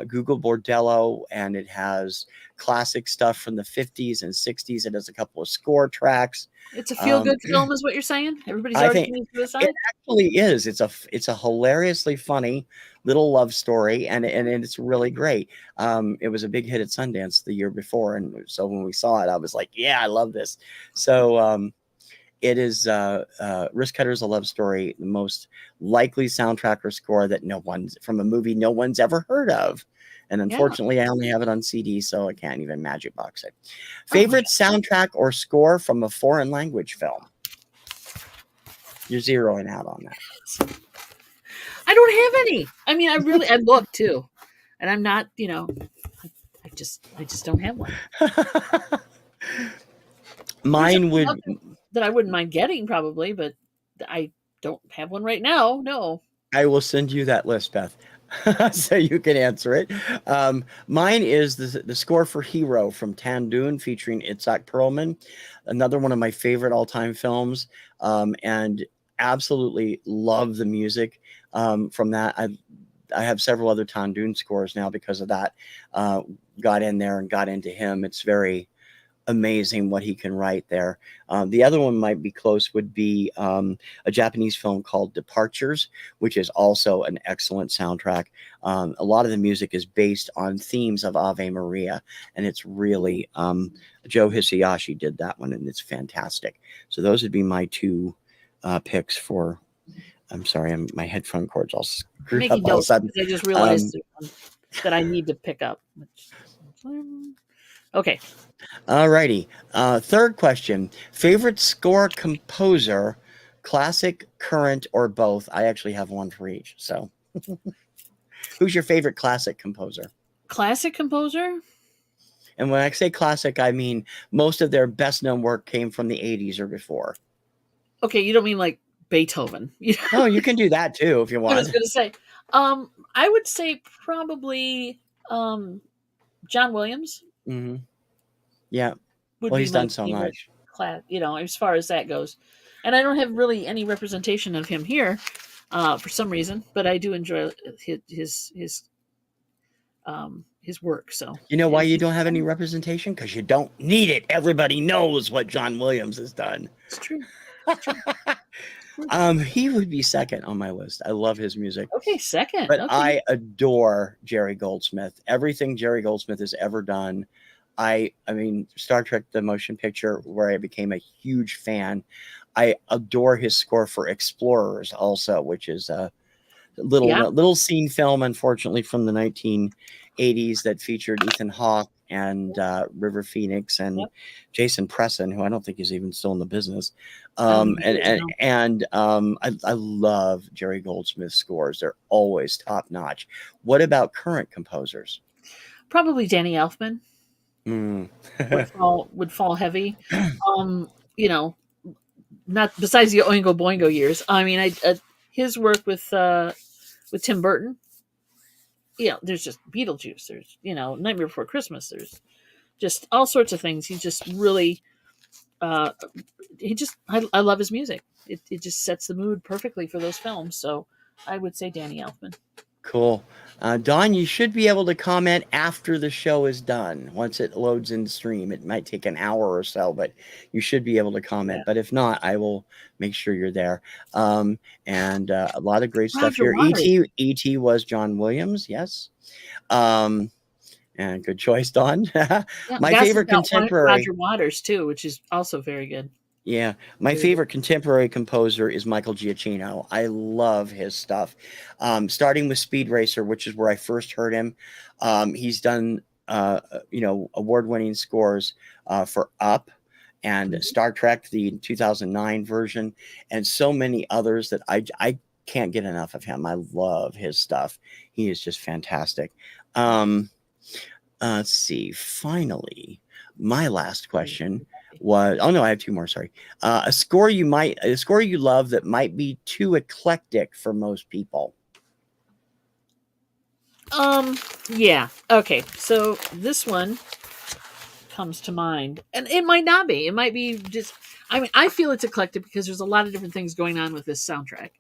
Google Bordello, and it has classic stuff from the 50s and 60s. It has a couple of score tracks. It's a feel-good film, is what you're saying? Everybody's already committed suicide? It actually is. It's a hilariously funny little love story, and it's really great. It was a big hit at Sundance the year before, and so when we saw it, I was like, yeah, I love this. So it is Risk Cutters, A Love Story, the most likely soundtrack or score that from a movie no one's ever heard of. And unfortunately, I only have it on CD, so I can't even magic box it. Favorite soundtrack or score from a foreign language film? You're zeroing out on that. I don't have any. I mean, I looked too, and I'm not. I just don't have one. Mine would that I wouldn't mind getting probably, but I don't have one right now. No. I will send you that list, Beth. So you can answer it. Mine is the score for Hero from Tandoon featuring Itzhak Perlman, another one of my favorite all-time films, and absolutely love the music from that. I have several other Tandoon scores now because of that. Got in there and got into him. It's very amazing what he can write there. The other one might be close would be a Japanese film called Departures, which is also an excellent soundtrack. A lot of the music is based on themes of Ave Maria, and it's really Joe Hisaishi did that one, and it's fantastic. So those would be my 2 picks for. I'm sorry, my headphone cords all screwed up all of a sudden. I just realized that I need to pick up. Okay. All righty. Third question. Favorite score composer, classic, current, or both? I actually have one for each. So who's your favorite classic composer? Classic composer? And when I say classic, I mean most of their best known work came from the 80s or before. Okay, you don't mean like Beethoven. No, you can do that too if you I was want. going to say, I would say probably um, John Williams Hmm. Yeah. would Well, be he's my done so favorite much. class, as far as that goes. And I don't have really any representation of him here for some reason, but I do enjoy his work. So, You know why and you he's don't have any representation? Because you don't need it. Everybody knows what John Williams has done. it's true. It's true. True. He would be second on my list. I love his music. Okay, second. But Okay. I adore Jerry Goldsmith. Everything Jerry Goldsmith has ever done. I mean, Star Trek the motion picture, where I became a huge fan. I adore his score for Explorers also, which is a Yeah. little scene film, unfortunately, from the 1980s that featured Ethan Hawke and River Phoenix and Yep. Jason Presson, who I don't think is even still in the business. I don't think it is, no. I love Jerry Goldsmith's scores; they're always top notch. What about current composers? Probably Danny Elfman Mm. would fall heavy. You know, not besides the Oingo Boingo years. I mean, his work with Tim Burton. There's just Beetlejuice. There's Nightmare Before Christmas. There's just all sorts of things. He just really, uh, I love his music. It just sets the mood perfectly for those films. So I would say Danny Elfman. Cool. Don, you should be able to comment after the show is done. Once it loads in stream, it might take an hour or so, but you should be able to Yeah. comment. But if not, I will make sure you're there. And a lot of great stuff Roger here. Waters. E.T. was John Williams, yes. Um, and good choice, Don. Yeah, My Gus has favorite got contemporary. Roger Waters too, which is also very good. Yeah, my Very good. favorite contemporary composer is Michael Giacchino. I love his stuff. Starting with Speed Racer, which is where I first heard him. He's done, award-winning scores for Up and Mhm. Star Trek, the 2009 version, and so many others that I can't get enough of him. I love his stuff. He is just fantastic. Um, let's see. Finally, my last question was, oh no, I have two more. Sorry. A score you love that might be too eclectic for most people. Yeah. Okay. So this one comes to mind, and it might not be. It might be just. I mean, I feel it's eclectic because there's a lot of different things going on with this soundtrack.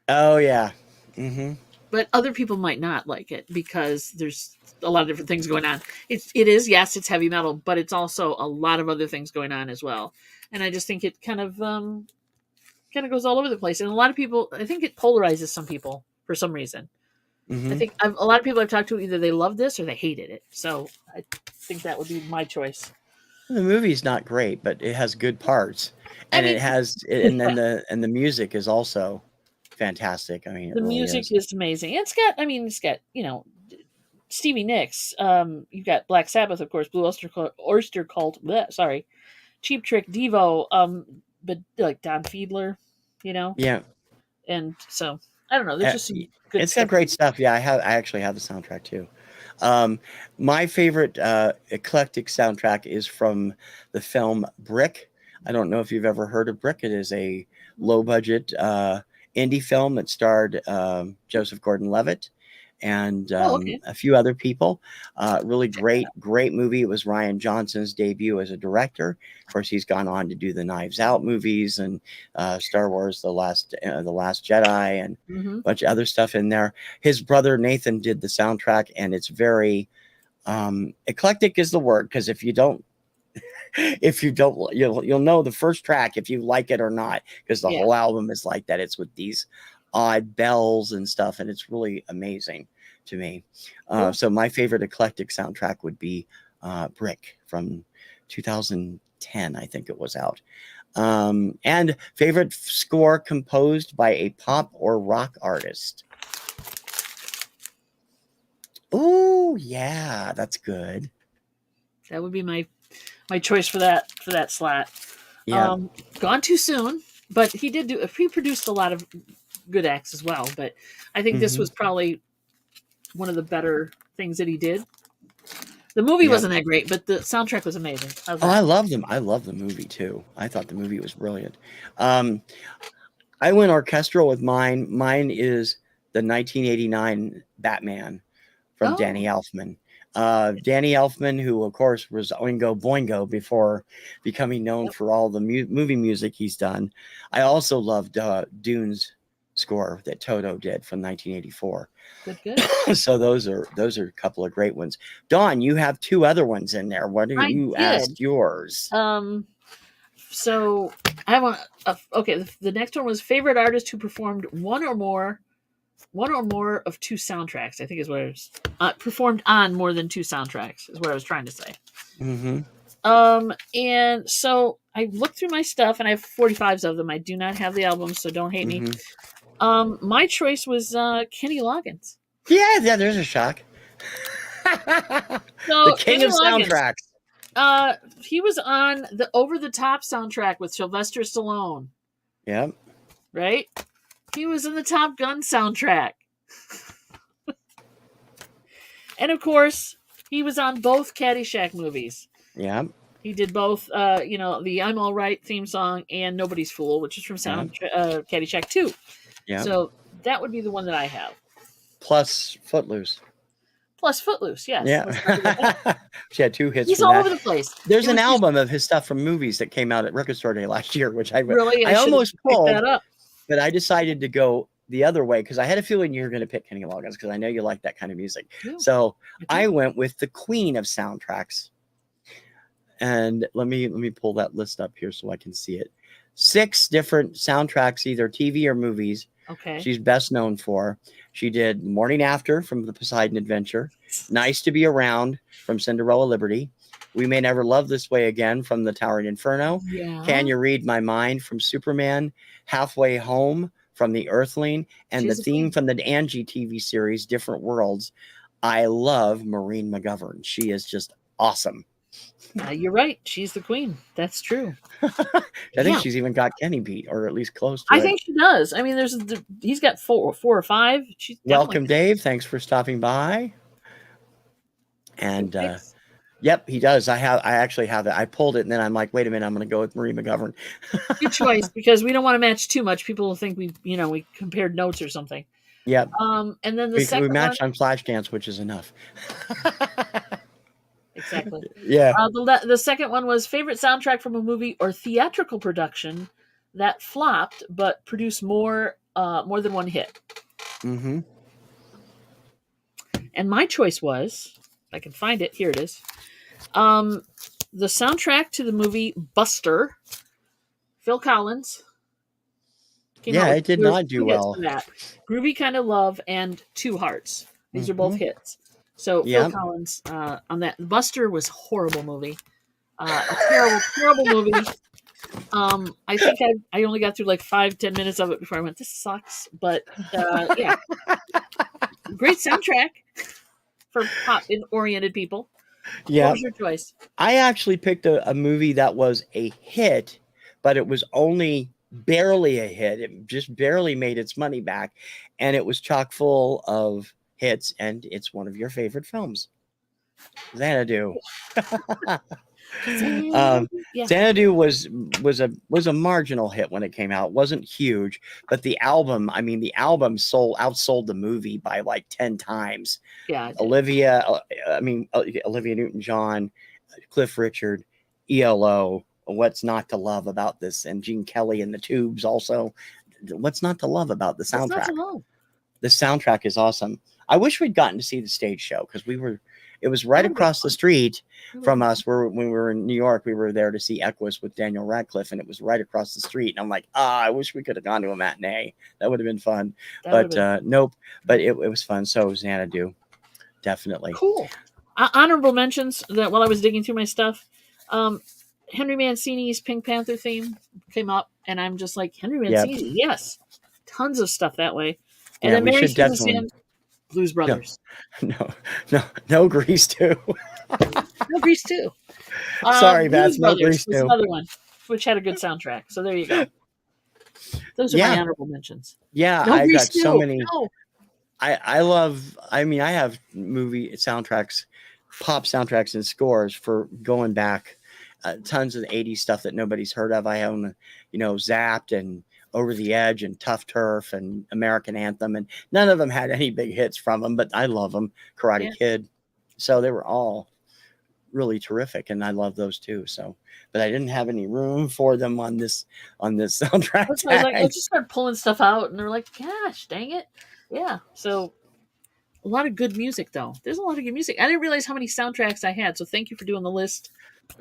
Oh yeah. Mm-hmm. But other people might not like it because there's a lot of different things going on. It is, yes, it's heavy metal, but it's also a lot of other things going on as well. And I just think it kind of goes all over the place. And a lot of people, I think it polarizes some people for some reason. I Mm-hmm. think a lot of people I've talked to, either they love this or they hated it. So I think that would be my choice. The movie's not great, but it has good parts, I and mean, the music is also fantastic. I mean, it the really music is. is amazing. It's got Stevie Nicks. You've got Black Sabbath, of course, Blue Oyster Cult. Bleh, sorry, Cheap Trick, Devo. But like Don Fiedler, you know, Yeah. and so I don't know. There's Uh, just some good it's got stuff. great stuff. Yeah, I actually have the soundtrack too. My favorite eclectic soundtrack is from the film Brick. I don't know if you've ever heard of Brick. It is a low budget indie film that starred Joseph Gordon-Levitt and Oh, okay. a few other people. Really great movie. It was Ryan Johnson's debut as a director. Of course, he's gone on to do the Knives Out movies and Star Wars: The Last Jedi, and Mm-hmm. a bunch of other stuff in there. His brother Nathan did the soundtrack, and it's very eclectic is the word, because if you don't you'll know the first track if you like it or not, because the Yeah. whole album is like that. It's with these odd bells and stuff, and it's really amazing to me. Cool. So my favorite eclectic soundtrack would be Brick from 2010, I think it was out. And favorite score composed by a pop or rock artist. Oh yeah, that's good. That would be my choice for that slot. Yeah. Gone too soon, but he produced a lot of good acts as well. But I think this Hmm. was probably one of the better things that he did. The movie Yeah. wasn't that great, but the soundtrack was amazing. How's Oh, I that? love them. I love the movie too. I thought the movie was brilliant. Um, I went orchestral with mine. Mine is the 1989 Batman from Danny Oh, Elfman. Danny Elfman, who of course was Oingo Boingo before becoming known yep, for all the movie music he's done. I also loved Dune's score that Toto did from 1984. good, good. So those are a couple of great ones. Dawn, you have two other ones in there. What do I you did. asked yours? So I want. Okay, the next one was favorite artist who performed one or more of two soundtracks. I think is what it was. Performed on more than two soundtracks is what I was trying to say. Mm-hmm. And so I looked through my stuff, and I have 45s of them. I do not have the albums, so don't hate me. Mm-hmm. My choice was Kenny Loggins. Yeah, there's a shock. The So king Kenny of Loggins, soundtracks. he was on the Over the Top soundtrack with Sylvester Stallone, Yep. right? He was in the Top Gun soundtrack, and of course, he was on both Caddyshack movies. Yep. He did both, the "I'm All Right" theme song and "Nobody's Fool," which is from Yep. Caddyshack 2. Yep. So that would be the one that I have. Plus Footloose. Plus Footloose, yes. Yeah. She had two hits He's from all that. over the place. There's It an was just album of his stuff from movies that came out at Record Store Day last year, which I really, I should have almost picked pulled, that up. but I decided to go the other way because I had a feeling you were going to pick Kenny Loggins because I know you like that kind of music. Yeah, So I I do. went with the queen of soundtracks. And let me pull that list up here so I can see it. 6 different soundtracks, either TV or movies, Okay. she's best known for. She did Morning After from the Poseidon Adventure, Nice to Be Around from Cinderella Liberty, We May Never Love This Way Again from The Towering Inferno, Yeah. Can You Read My Mind from Superman, Halfway Home from The Earthling, and She's the a theme queen. from the Angie TV series, Different Worlds. I love Maureen McGovern. She is just awesome. You're right. She's the queen. That's true. I think Yeah. she's even got Kenny beat, or at least close to I it. think she does. I mean, he's got four or five. She's Welcome, Dave. Thanks for stopping by. And yep, he does. I actually have it. I pulled it, and then I'm like, wait a minute, I'm going to go with Marie McGovern. good choice because we don't want to match too much. People will think we compared notes or something. Yep. And then the We second matched one, on Flashdance, which is enough. exactly. Yeah. The second one was favorite soundtrack from a movie or theatrical production that flopped but produced more than one hit. Mm-hmm. And my choice was, if I can find it, here it is. The soundtrack to the movie Buster, Phil Collins. Yeah, it did not do well. For that. Groovy Kind of Love and Two Hearts. These are both hits. So Yep. Phil Collins on that. Buster was a horrible movie. A terrible, terrible movie. I think I only got through like 5-10 minutes of it before I went, this sucks. But yeah. Great soundtrack for pop-oriented people. Yeah. What was your choice? I actually picked a movie that was a hit, but it was only barely a hit. It just barely made its money back. And it was chock full of hits, and it's one of your favorite films. Xanadu. Xanadu was a marginal hit when it came out. It wasn't huge, but the album outsold the movie by like 10 times. Yeah. Olivia Newton-John, Cliff Richard, ELO, What's Not to Love About This, and Gene Kelly and the Tubes also. What's not to love about the soundtrack? What's not to love? The soundtrack is awesome. I wish we'd gotten to see the stage show because it was right across the street from us when we were in New York. We were there to see Equus with Daniel Radcliffe, and it was right across the street. And I'm like, I wish we could have gone to a matinee. That would have been fun. Nope. But it was fun. So Xanadu, definitely. Cool. Honorable mentions that while I was digging through my stuff, Henry Mancini's Pink Panther theme came up, and I'm just like, Henry Mancini, yes. Tons of stuff that way. And then Mary Steenburgen, Blues Brothers. No Grease 2. No Grease 2. Sorry, Bats. No Grease 2. Another one, which had a good soundtrack. So there you go. Those are my honorable mentions. Yeah, no I Grease got 2. so many. No. I have movie soundtracks pop soundtracks and scores for going back tons of 80s stuff that nobody's heard of. I own, Zapped and Over the Edge and Tough Turf and American Anthem, and none of them had any big hits from them, but I love them. Karate Yeah. Kid. So they were all really terrific, and I love those too. So, but I didn't have any room for them on this soundtrack That's why I was like, I tag. just started pulling stuff out, and they're like, "Gosh, dang it!" Yeah. So a lot of good music, though. There's a lot of good music. I didn't realize how many soundtracks I had. So thank you for doing the list,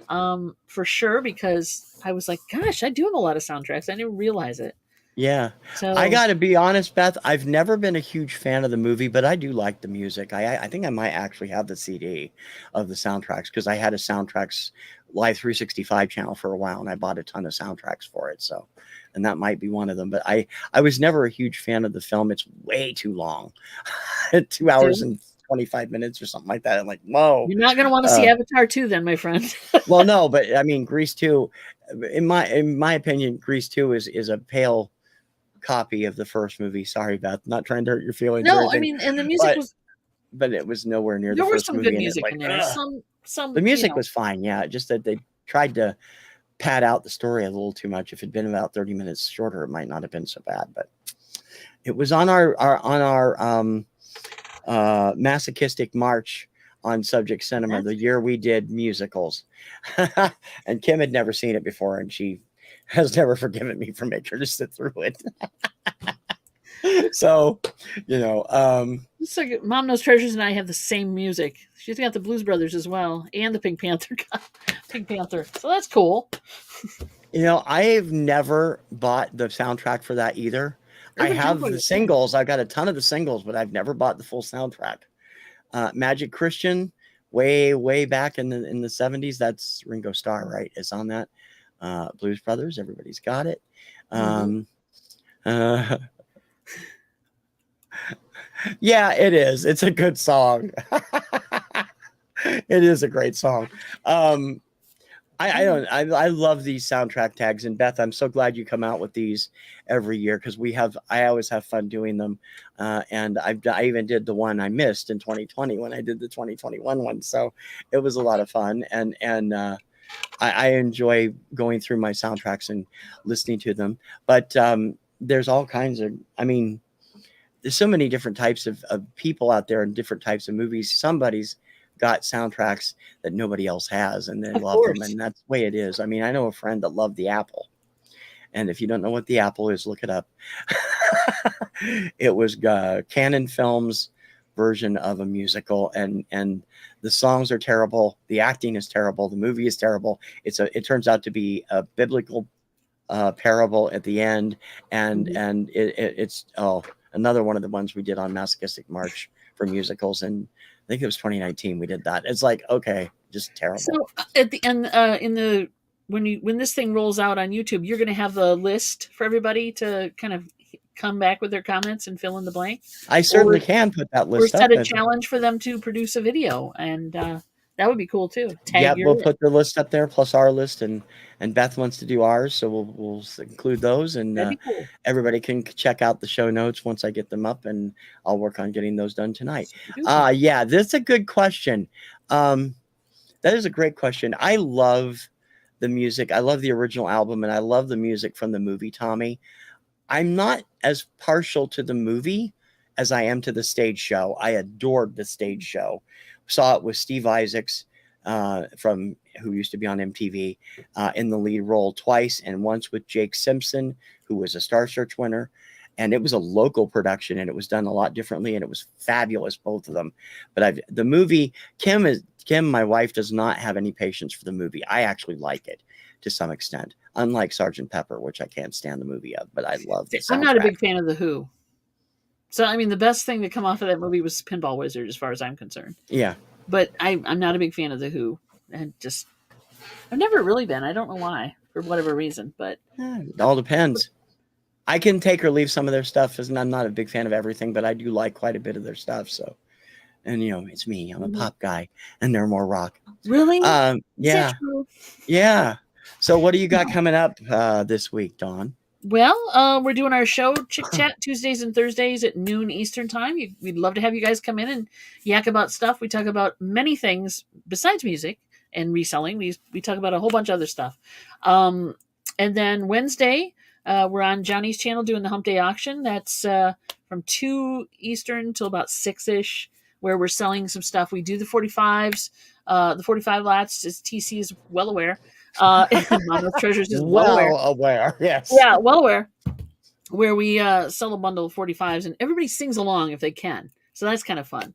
for sure. Because I was like, "Gosh, I do have a lot of soundtracks. I didn't realize it." Yeah. I So got to be honest, Beth, I've never been a huge fan of the movie, but I do like the music. I think I might actually have the CD of the soundtracks because I had a soundtracks Live 365 channel for a while and I bought a ton of soundtracks for it. So, and that might be one of them, but I was never a huge fan of the film. It's way too long. 2 hours too. and 25 minutes or something like that. I'm like, whoa. You're not going to want to see Uh, Avatar 2 then, my friend. well, no, but I mean, Grease 2, in my opinion, Grease 2 is a pale copy of the first movie. Sorry, Beth. Not trying to hurt your feelings or No, I anything, mean, and the music but was, it was nowhere near the there were first some good movie, and it music like in there. Some, the music was fine. Yeah, just that they tried to pad out the story a little too much. If it'd been about 30 minutes shorter, it might not have been so bad. But it was on our masochistic march on Subject Cinema That's the year we did musicals, and Kim had never seen it before, and she has never forgiven me for making her sit through it. So, it's like Mom Knows Treasures and I have the same music. She's got the Blues Brothers as well, and the Pink Panther. Pink Panther. So that's cool. I've never bought the soundtrack for that either. I Urban have Cowboy the was cool. singles. I've got a ton of the singles, but I've never bought the full soundtrack. Magic Christian, way, way back in the 70s. That's Ringo Starr, right? Is on that. Blues Brothers, everybody's got it. Mm-hmm. Uh, yeah, it is. It's a good song. It is a great song. I love these soundtrack tags, and Beth, I'm so glad you come out with these every year because I always have fun doing them, and I even did the one I missed in 2020 when I did the 2021 one, so it was a lot of fun, and I enjoy going through my soundtracks and listening to them, but there's all kinds of, I mean, there's so many different types of people out there and different types of movies. Somebody's got soundtracks that nobody else has and they Of love them, course. and that's the way it is. I mean, I know a friend that loved the Apple, and if you don't know what the Apple is, look it up. It was Canon Films version of a musical, and the songs are terrible, the acting is terrible, the movie is terrible. It turns out to be a biblical parable at the end, and Mhm. it's another one of the ones we did on Masochistic March for musicals, and I think it was 2019 we did that. It's like, okay, just terrible. So at the end, in the when this thing rolls out on YouTube, you're going to have the list for everybody to kind of come back with their comments and fill in the blank, I or certainly can put that or list set up. a challenge for them to produce a video, and that would be cool too. Tag Yep, we'll your list. put the list up there plus our list, and Beth wants to do ours, so we'll include those, and That'd be cool. everybody can check out the show notes once I get them up, and I'll work on getting those done tonight. Super-duper. Yeah, that's a good question. That is a great question. I love the music. I love the original album, and I love the music from the movie Tommy. I'm not as partial to the movie as I am to the stage show. I adored the stage show. Saw it with Steve Isaacs, from who used to be on MTV, in the lead role twice, and once with Jake Simpson, who was a Star Search winner. And it was a local production, and it was done a lot differently, and it was fabulous, both of them. But the movie, Kim, my wife, does not have any patience for the movie. I actually like it to some extent, unlike Sergeant Pepper, which I can't stand the movie of, but I love the I'm not a soundtrack. big fan of the Who. So I mean, the best thing to come off of that movie was Pinball Wizard, as far as I'm concerned. Yeah, But I'm not a big fan of the Who, and just I've never really been. I don't know why, for whatever reason, but it all depends. I can take or leave some of their stuff, and I'm not a big fan of everything, but I do like quite a bit of their stuff. So, and it's me. I'm a pop guy, and they're more rock. really, is that Yeah, true? yeah. So, what do you got coming up this week, Dawn? We're doing our show Chick Chat Tuesdays and Thursdays at noon Eastern time. We'd love to have you guys come in and yak about stuff. We talk about many things besides music and reselling. We talk about a whole bunch of other stuff. Um, and then Wednesday, we're on Johnny's channel doing the Hump Day auction. That's from 2 Eastern till about 6 ish, where we're selling some stuff. We do the 45s, the 45 lots, as TC is well aware. And Mama's Treasures is well aware. Well aware, yes. Yeah, well aware. Where we sell a bundle of 45s and everybody sings along if they can. So that's kind of fun.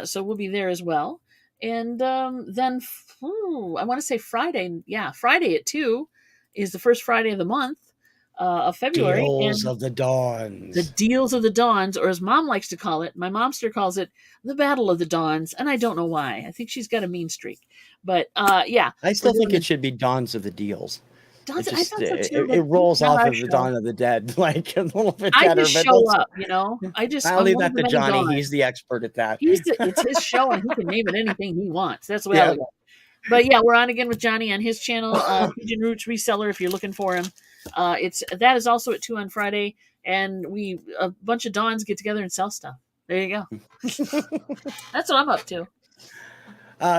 So we'll be there as well. And then I want to say Friday. Yeah, Friday at 2 is the first Friday of the month of February. Deals And of the the Dawns. Deals of the Dawns, or as Mom likes to call it, my momster calls it the Battle of the Dawns. And I don't know why. I think she's got a mean streak. But yeah. I still think it should be Dawns of the Deals. Dawns, It I just thought so too. it rolls Not off our of the show. Dawn of the Dead like a little bit I better. just But show up, I'll I'll leave one that of the to many Johnny. Dawns. He's the expert at that. It's his show and he can name it anything he wants. That's the way I Yeah. look at it. But yeah, we're on again with Johnny on his channel, Pigeon Roots Reseller. If you're looking for him, that is also at 2 on Friday, and a bunch of Dawns get together and sell stuff. There you go. That's what I'm up to.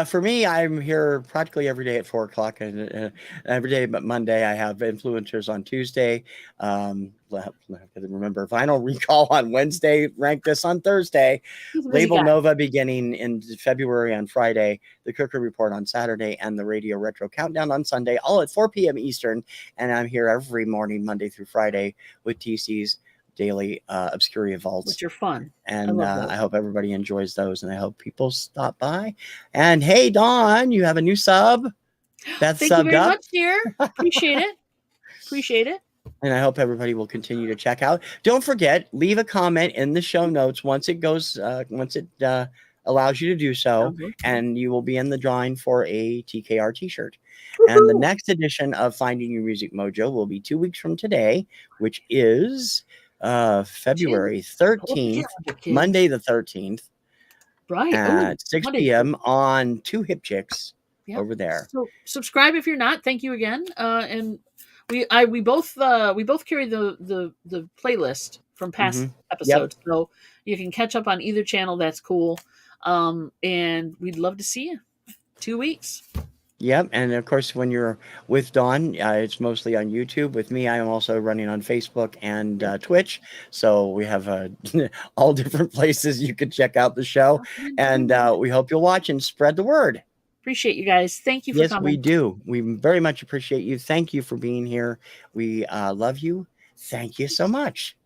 For me, I'm here practically every day at 4 o'clock, and every day but Monday. I have influencers on Tuesday. Remember, Vinyl Recall on Wednesday. Rank This on Thursday. He's a busy Label guy. Nova beginning in February on Friday. The Cooker Report on Saturday, and the Radio Retro Countdown on Sunday, all at 4 p.m. Eastern. And I'm here every morning, Monday through Friday, with TC's daily Obscuria Vaults, Which are fun. and I hope everybody enjoys those, and I hope people stop by. And hey, Dawn, you have a new sub. Beth Thank you subbed very up, much, dear. Appreciate it. Appreciate it. and I hope everybody will continue to check out. Don't forget, leave a comment in the show notes once it allows you to do so, and you will be in the drawing for a TKR t-shirt. And the next edition of Finding Your Music Mojo will be 2 weeks from today, which is February 13th, Monday the 13th, right at 6 p.m. on 2 Hip Chicks over there. So subscribe if you're not. Thank you again. And we both carry the playlist from past episodes, so you can catch up on either channel. That's cool. And we'd love to see you. 2 weeks. Yep, and of course, when you're with Dawn, it's mostly on YouTube. With me, I am also running on Facebook and Twitch. So we have all different places you can check out the show. And we hope you'll watch and spread the word. Appreciate you guys. Thank you for coming. Yes, we do. We very much appreciate you. Thank you for being here. We love you. Thank you so much.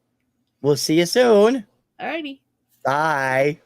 We'll see you soon. All righty. Bye.